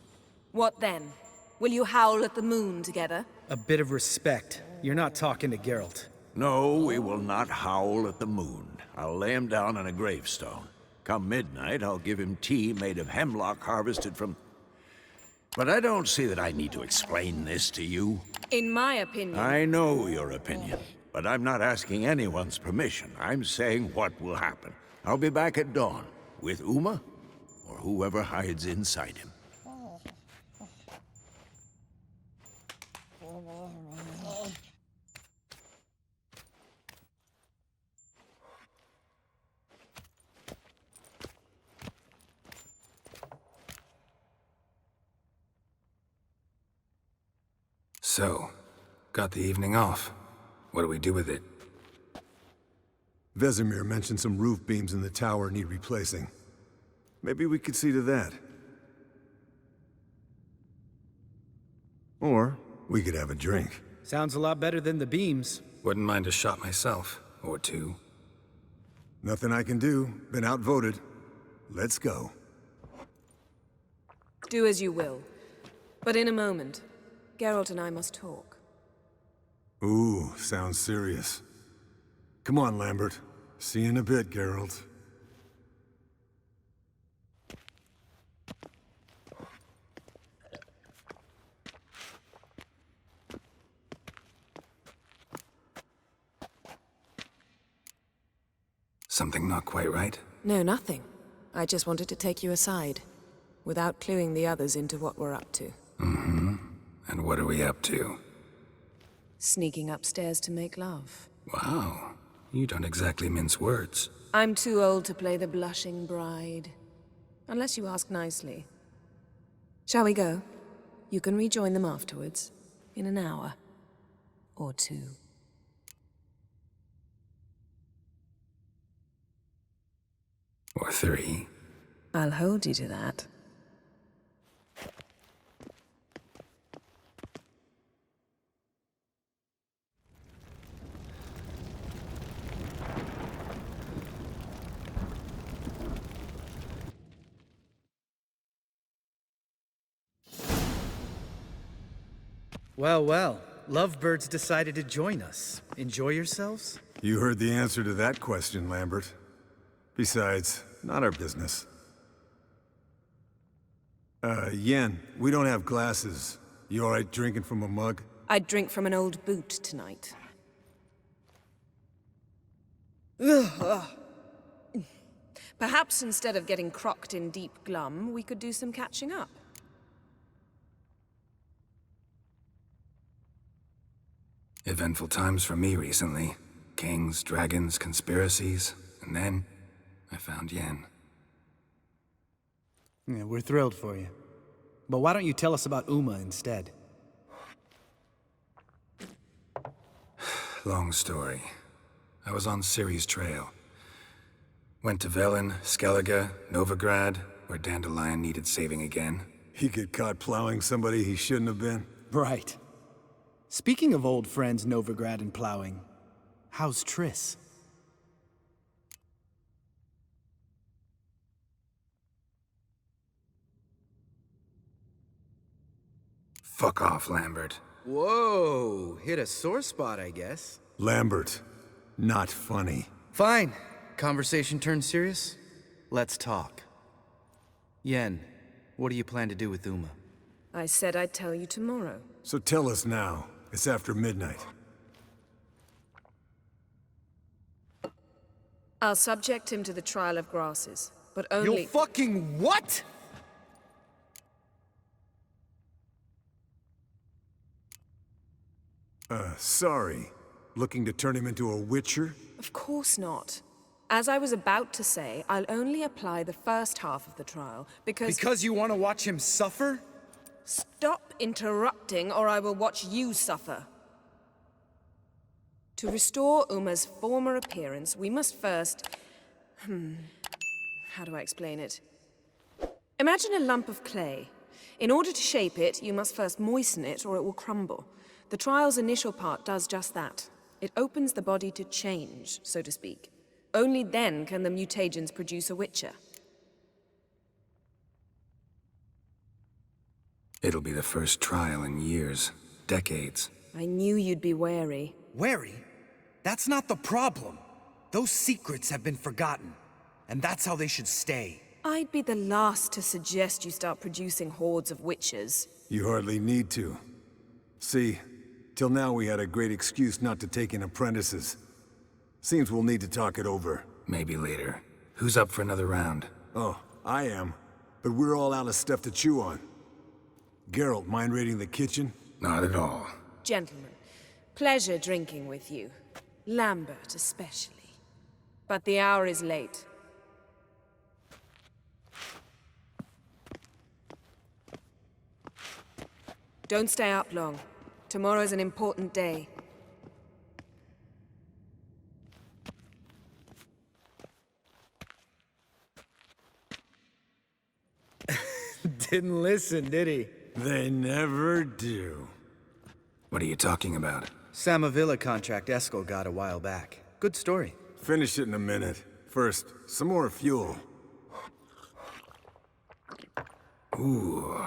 What then? Will you howl at the moon together? A bit of respect. You're not talking to Geralt. No, we will not howl at the moon. I'll lay him down on a gravestone. Come midnight, I'll give him tea made of hemlock harvested from... But I don't see that I need to explain this to you. In my opinion... I know your opinion, but I'm not asking anyone's permission. I'm saying what will happen. I'll be back at dawn, with Uma, or whoever hides inside him. So, got the evening off. What do we do with it? Vesemir mentioned some roof beams in the tower need replacing. Maybe we could see to that. Or we could have a drink. Sounds a lot better than the beams. Wouldn't mind a shot myself, or two. Nothing I can do. Been outvoted. Let's go. Do as you will. But in a moment, Geralt and I must talk. Ooh, sounds serious. Come on, Lambert. See you in a bit, Geralt. Something not quite right? No, nothing. I just wanted to take you aside, without cluing the others into what we're up to. Mm-hmm. And what are we up to? Sneaking upstairs to make love. Wow. You don't exactly mince words. I'm too old to play the blushing bride. Unless you ask nicely. Shall we go? You can rejoin them afterwards. In an hour. Or two. Or three. I'll hold you to that. Well, well. Lovebirds decided to join us. Enjoy yourselves? You heard the answer to that question, Lambert. Besides, not our business. Yen, we don't have glasses. You alright drinking from a mug? I'd drink from an old boot tonight. Perhaps instead of getting crocked in deep glum, we could do some catching up. Eventful times for me recently. Kings, dragons, conspiracies, and then I found Yen. Yeah, we're thrilled for you. But why don't you tell us about Uma instead? Long story. I was on Ciri's trail. Went to Velen, Skellige, Novigrad, where Dandelion needed saving again. He get caught plowing somebody he shouldn't have been? Right. Speaking of old friends Novigrad and plowing, how's Triss? Fuck off, Lambert. Whoa, hit a sore spot, I guess. Lambert, not funny. Fine. Conversation turned serious? Let's talk. Yen, what do you plan to do with Uma? I said I'd tell you tomorrow. So tell us now. It's after midnight. I'll subject him to the trial of grasses, but only— You'll fucking what?! Sorry. Looking to turn him into a witcher? Of course not. As I was about to say, I'll only apply the first half of the trial, because— Because you want to watch him suffer? Stop interrupting, or I will watch you suffer. To restore Uma's former appearance, we must first— how do I explain it? Imagine a lump of clay. In order to shape it, you must first moisten it, or it will crumble. The trial's initial part does just that. It opens the body to change, so to speak. Only then can the mutagens produce a witcher. It'll be the first trial in years, decades. I knew you'd be wary. Wary? That's not the problem. Those secrets have been forgotten, and that's how they should stay. I'd be the last to suggest you start producing hordes of witches. You hardly need to. See, till now we had a great excuse not to take in apprentices. Seems we'll need to talk it over. Maybe later. Who's up for another round? Oh, I am. But we're all out of stuff to chew on. Geralt, mind raiding the kitchen? Not at all. Gentlemen, pleasure drinking with you. Lambert especially. But the hour is late. Don't stay up long. Tomorrow's an important day. Didn't listen, did he? They never do. What are you talking about? Sam Avallac'h contract Eskel got a while back. Good story. Finish it in a minute. First, some more fuel. Ooh,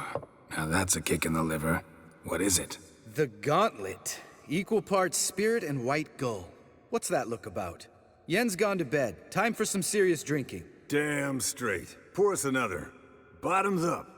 now that's a kick in the liver. What is it? The Gauntlet. Equal parts spirit and white gull. What's that look about? Yen's gone to bed. Time for some serious drinking. Damn straight. Pour us another. Bottoms up.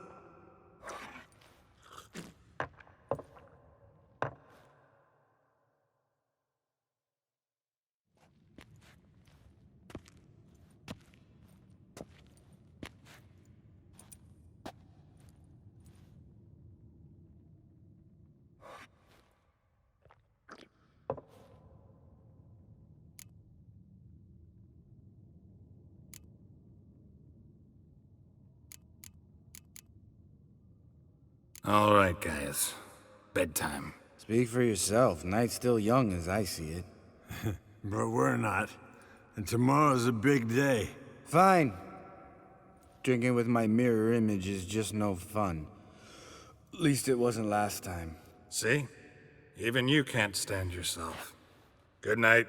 All right, guys. Bedtime. Speak for yourself. Night's still young as I see it. But we're not. And tomorrow's a big day. Fine. Drinking with my mirror image is just no fun. At least it wasn't last time. See? Even you can't stand yourself. Good night.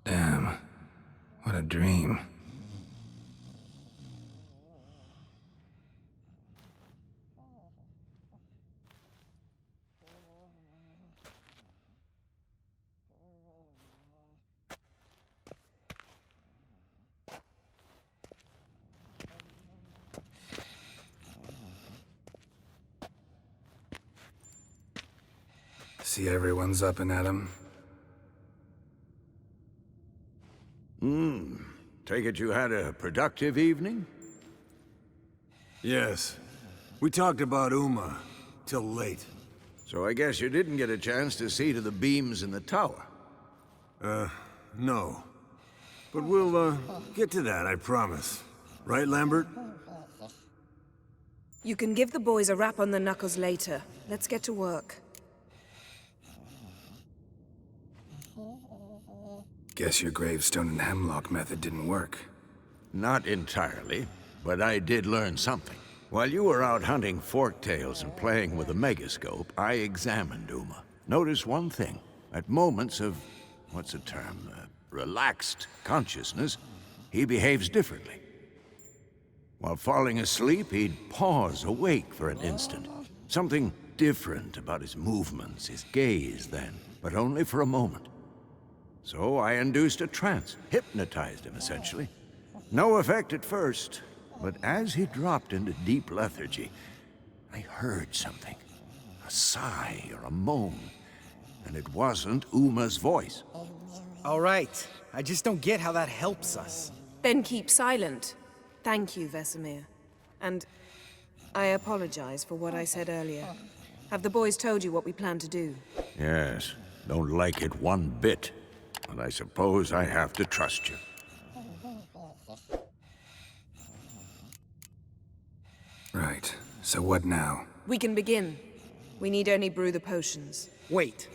Damn. What a dream. See everyone's up and at 'em. Take it you had a productive evening? Yes. We talked about Uma till late. So I guess you didn't get a chance to see to the beams in the tower. No. But we'll, get to that, I promise. Right, Lambert? You can give the boys a rap on the knuckles later. Let's get to work. Guess your gravestone and hemlock method didn't work. Not entirely, but I did learn something. While you were out hunting forktails and playing with a megascope, I examined Uma. Notice one thing. At moments of, what's the term, relaxed consciousness, he behaves differently. While falling asleep, he'd pause awake for an instant. Something different about his movements, his gaze then, but only for a moment. So I induced a trance, hypnotized him essentially. No effect at first, but as he dropped into deep lethargy, I heard something. A sigh or a moan, and it wasn't Uma's voice. All right. I just don't get how that helps us. Then keep silent. Thank you, Vesemir. And I apologize for what I said earlier. Have the boys told you what we plan to do? Yes, don't like it one bit, but I suppose I have to trust you. Right. So what now? We can begin. We need only brew the potions. Wait.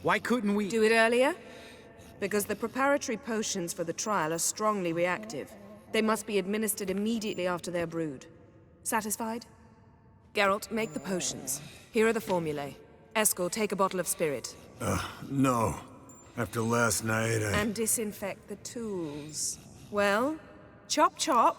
Why couldn't we... Do it earlier? Because the preparatory potions for the trial are strongly reactive. They must be administered immediately after they're brewed. Satisfied? Geralt, make the potions. Here are the formulae. Eskel, take a bottle of spirit. No. After last night, And disinfect the tools. Well, chop chop.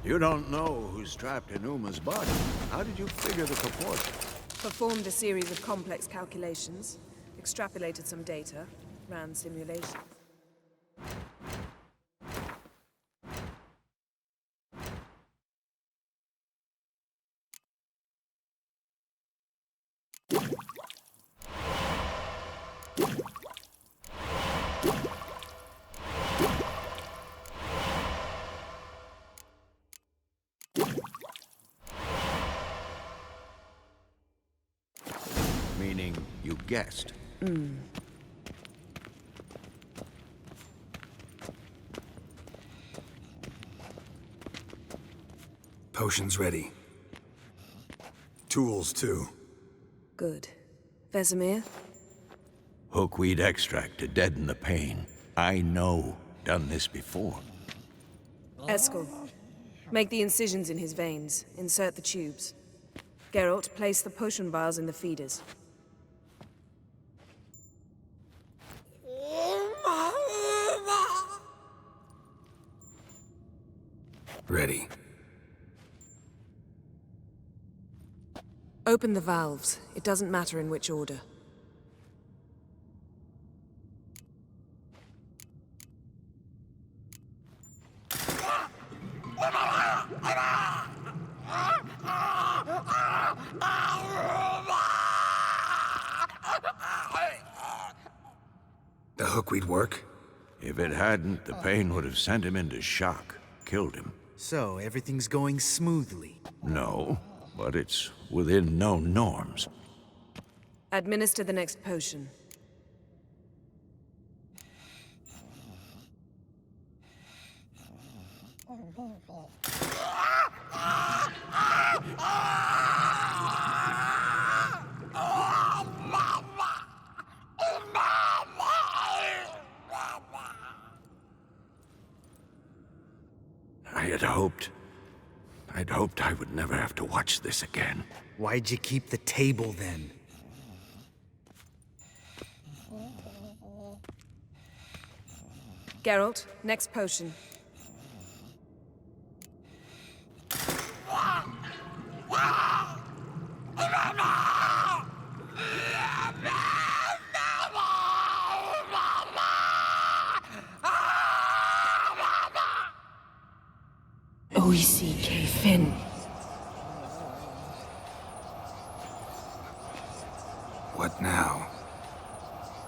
You don't know who's trapped in Uma's body. How did you figure the proportion? Performed a series of complex calculations. Extrapolated some data. Ran simulations. meaning you guessed. Potion's ready. Tools, too. Good. Vesemir? Hookweed extract to deaden the pain. I know. Done this before. Eskel. Make the incisions in his veins. Insert the tubes. Geralt, place the potion vials in the feeders. Ready. Open the valves. It doesn't matter in which order. The hookweed work? If it hadn't, the pain would have sent him into shock. Killed him. So, everything's going smoothly. No, but it's within known norms. Administer the next potion. I'd hoped I would never have to watch this again. Why'd you keep the table then? Geralt, next potion. Oici Fin. What now?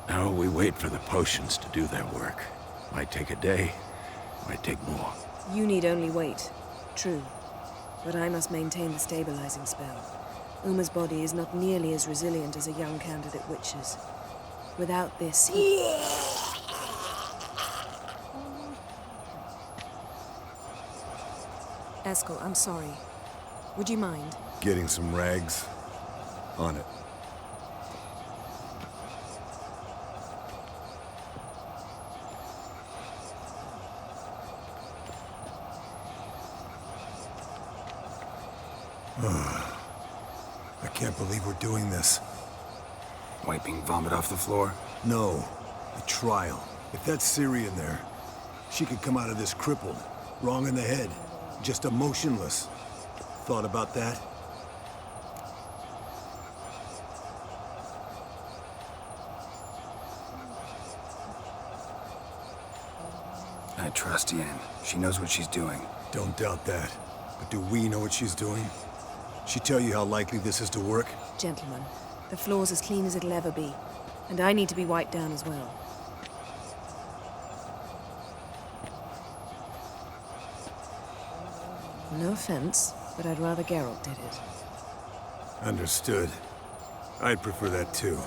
Now we wait for the potions to do their work. Might take a day, might take more. You need only wait. True. But I must maintain the stabilizing spell. Uma's body is not nearly as resilient as a young candidate witch's. Without this, Eskel, I'm sorry. Would you mind? Getting some rags. On it. I can't believe we're doing this. Wiping vomit off the floor? No. The trial. If that's Ciri in there, she could come out of this crippled. Wrong in the head. Just emotionless. Thought about that? I trust Yen. She knows what she's doing. Don't doubt that. But do we know what she's doing? She tell you how likely this is to work? Gentlemen, the floor's as clean as it'll ever be. And I need to be wiped down as well. No offense, but I'd rather Geralt did it. Understood. I'd prefer that too.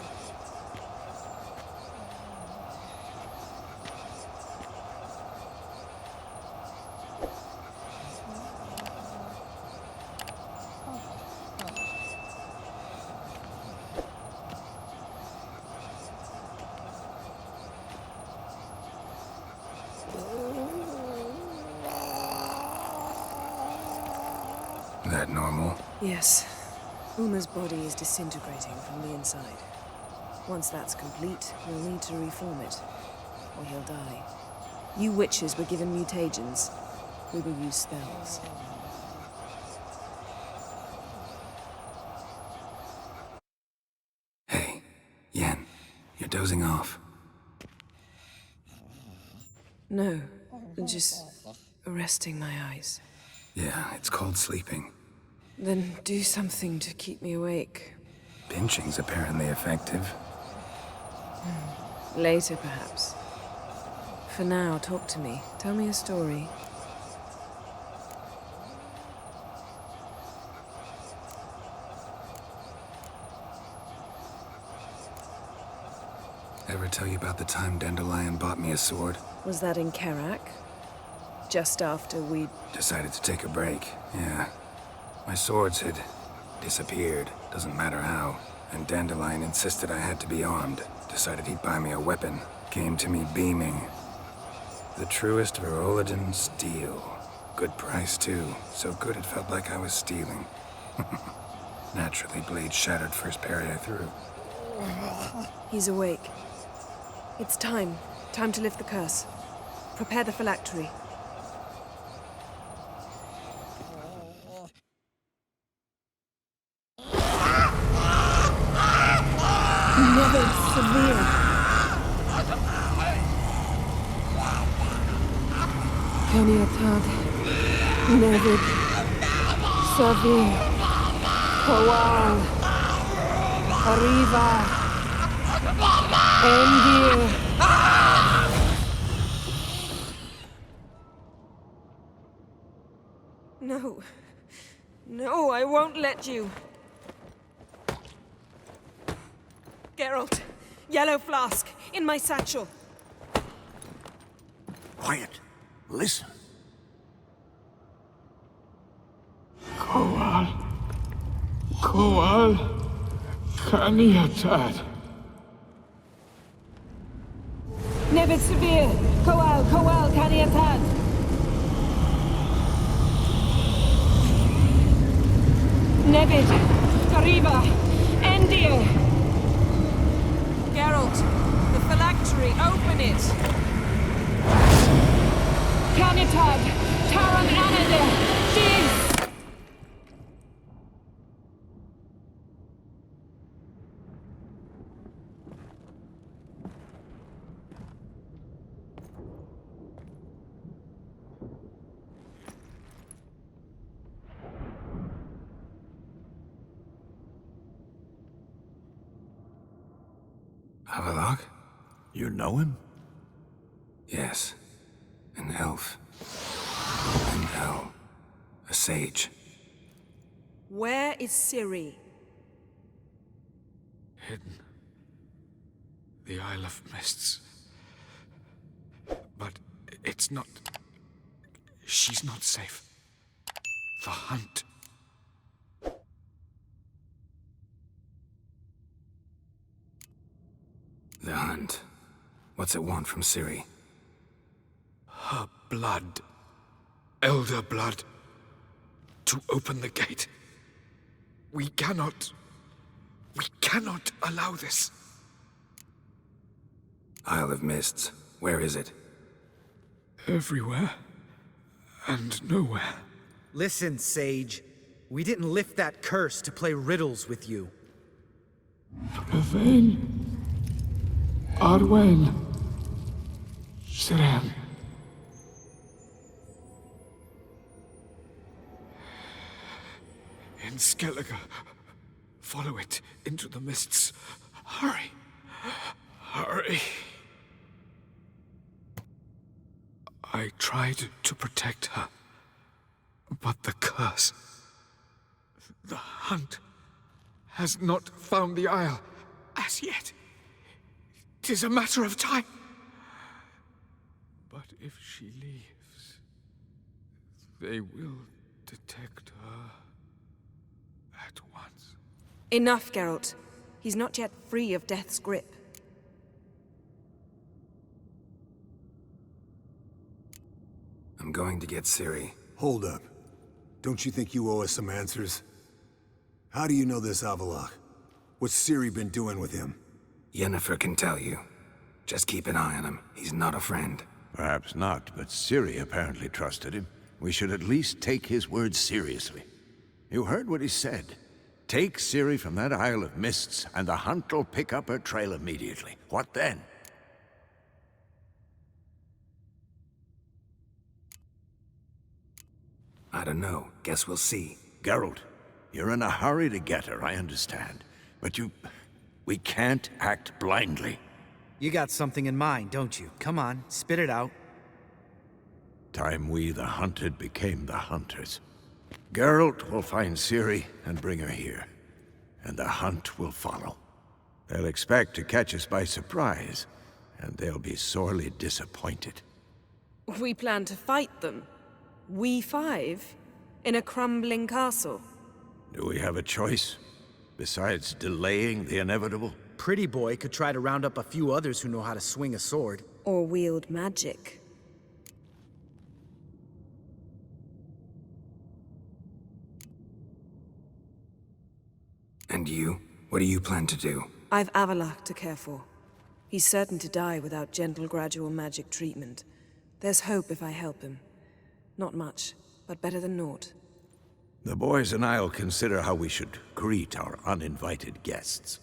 That normal? Yes. Uma's body is disintegrating from the inside. Once that's complete, we'll need to reform it, or he'll die. You witches were given mutagens. We will use spells. Hey, Yen, you're dozing off. No, just resting my eyes. Yeah, it's called sleeping. Then do something to keep me awake. Pinching's apparently effective. Later, perhaps. For now, talk to me. Tell me a story. Ever tell you about the time Dandelion bought me a sword? Was that in Karak? Just after we... Decided to take a break, yeah. My swords had disappeared, doesn't matter how. And Dandelion insisted I had to be armed. Decided he'd buy me a weapon. Came to me beaming. The truest Verolidan steel. Good price, too. So good it felt like I was stealing. Naturally, blade shattered first parry I threw. He's awake. It's time. Time to lift the curse. Prepare the phylactery. Never severe. Caniatad. Never severe. Kowal. Arriva. Endir. No. No, I won't let you. Geralt, yellow flask, in my satchel. Quiet. Listen. Kowal. Kowal. Caniatad. Never severe. Kowal, Kowal, Caniatad. Nevid, Arriba, Endir. Geralt, the phylactery, open it. Caniatad, Taran Anadir, Jeez. Avallac'h? You know him? Yes. An elf. An elf. A sage. Where is Ciri? Hidden. The Isle of Mists. But it's not... She's not safe. The hunt. The hunt. What's it want from Ciri? Her blood. Elder blood. To open the gate. We cannot allow this. Isle of Mists. Where is it? Everywhere. And nowhere. Listen, Sage. We didn't lift that curse to play riddles with you. Yvain. Arwen. Siren. In Skellige. Follow it into the mists. Hurry. Hurry. I tried to protect her. But the curse... The hunt... has not found the Isle as yet. 'Tis a matter of time. But if she leaves, they will detect her at once. Enough, Geralt. He's not yet free of death's grip. I'm going to get Ciri. Hold up. Don't you think you owe us some answers? How do you know this Avallac'h? What's Ciri been doing with him? Yennefer can tell you. Just keep an eye on him. He's not a friend. Perhaps not, but Ciri apparently trusted him. We should at least take his words seriously. You heard what he said. Take Ciri from that Isle of Mists, and the hunt will pick up her trail immediately. What then? I don't know. Guess we'll see. Geralt, you're in a hurry to get her, I understand. But we can't act blindly. You got something in mind, don't you? Come on, spit it out. Time we, the hunted, became the hunters. Geralt will find Ciri and bring her here. And the hunt will follow. They'll expect to catch us by surprise, and they'll be sorely disappointed. We plan to fight them. We five? In a crumbling castle? Do we have a choice? Besides delaying the inevitable? Pretty Boy could try to round up a few others who know how to swing a sword. Or wield magic. And you? What do you plan to do? I've Avallac'h to care for. He's certain to die without gentle, gradual magic treatment. There's hope if I help him. Not much, but better than naught. The boys and I'll consider how we should greet our uninvited guests.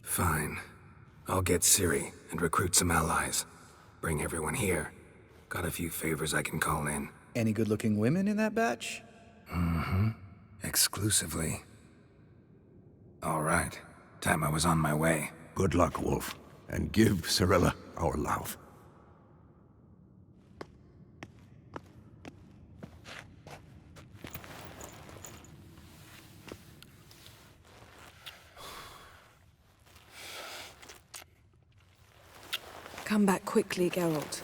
Fine. I'll get Ciri and recruit some allies. Bring everyone here. Got a few favors I can call in. Any good-looking women in that batch? Mm-hmm. Exclusively. All right. Time I was on my way. Good luck, Wolf. And give Cirilla our love. Come back quickly, Geralt.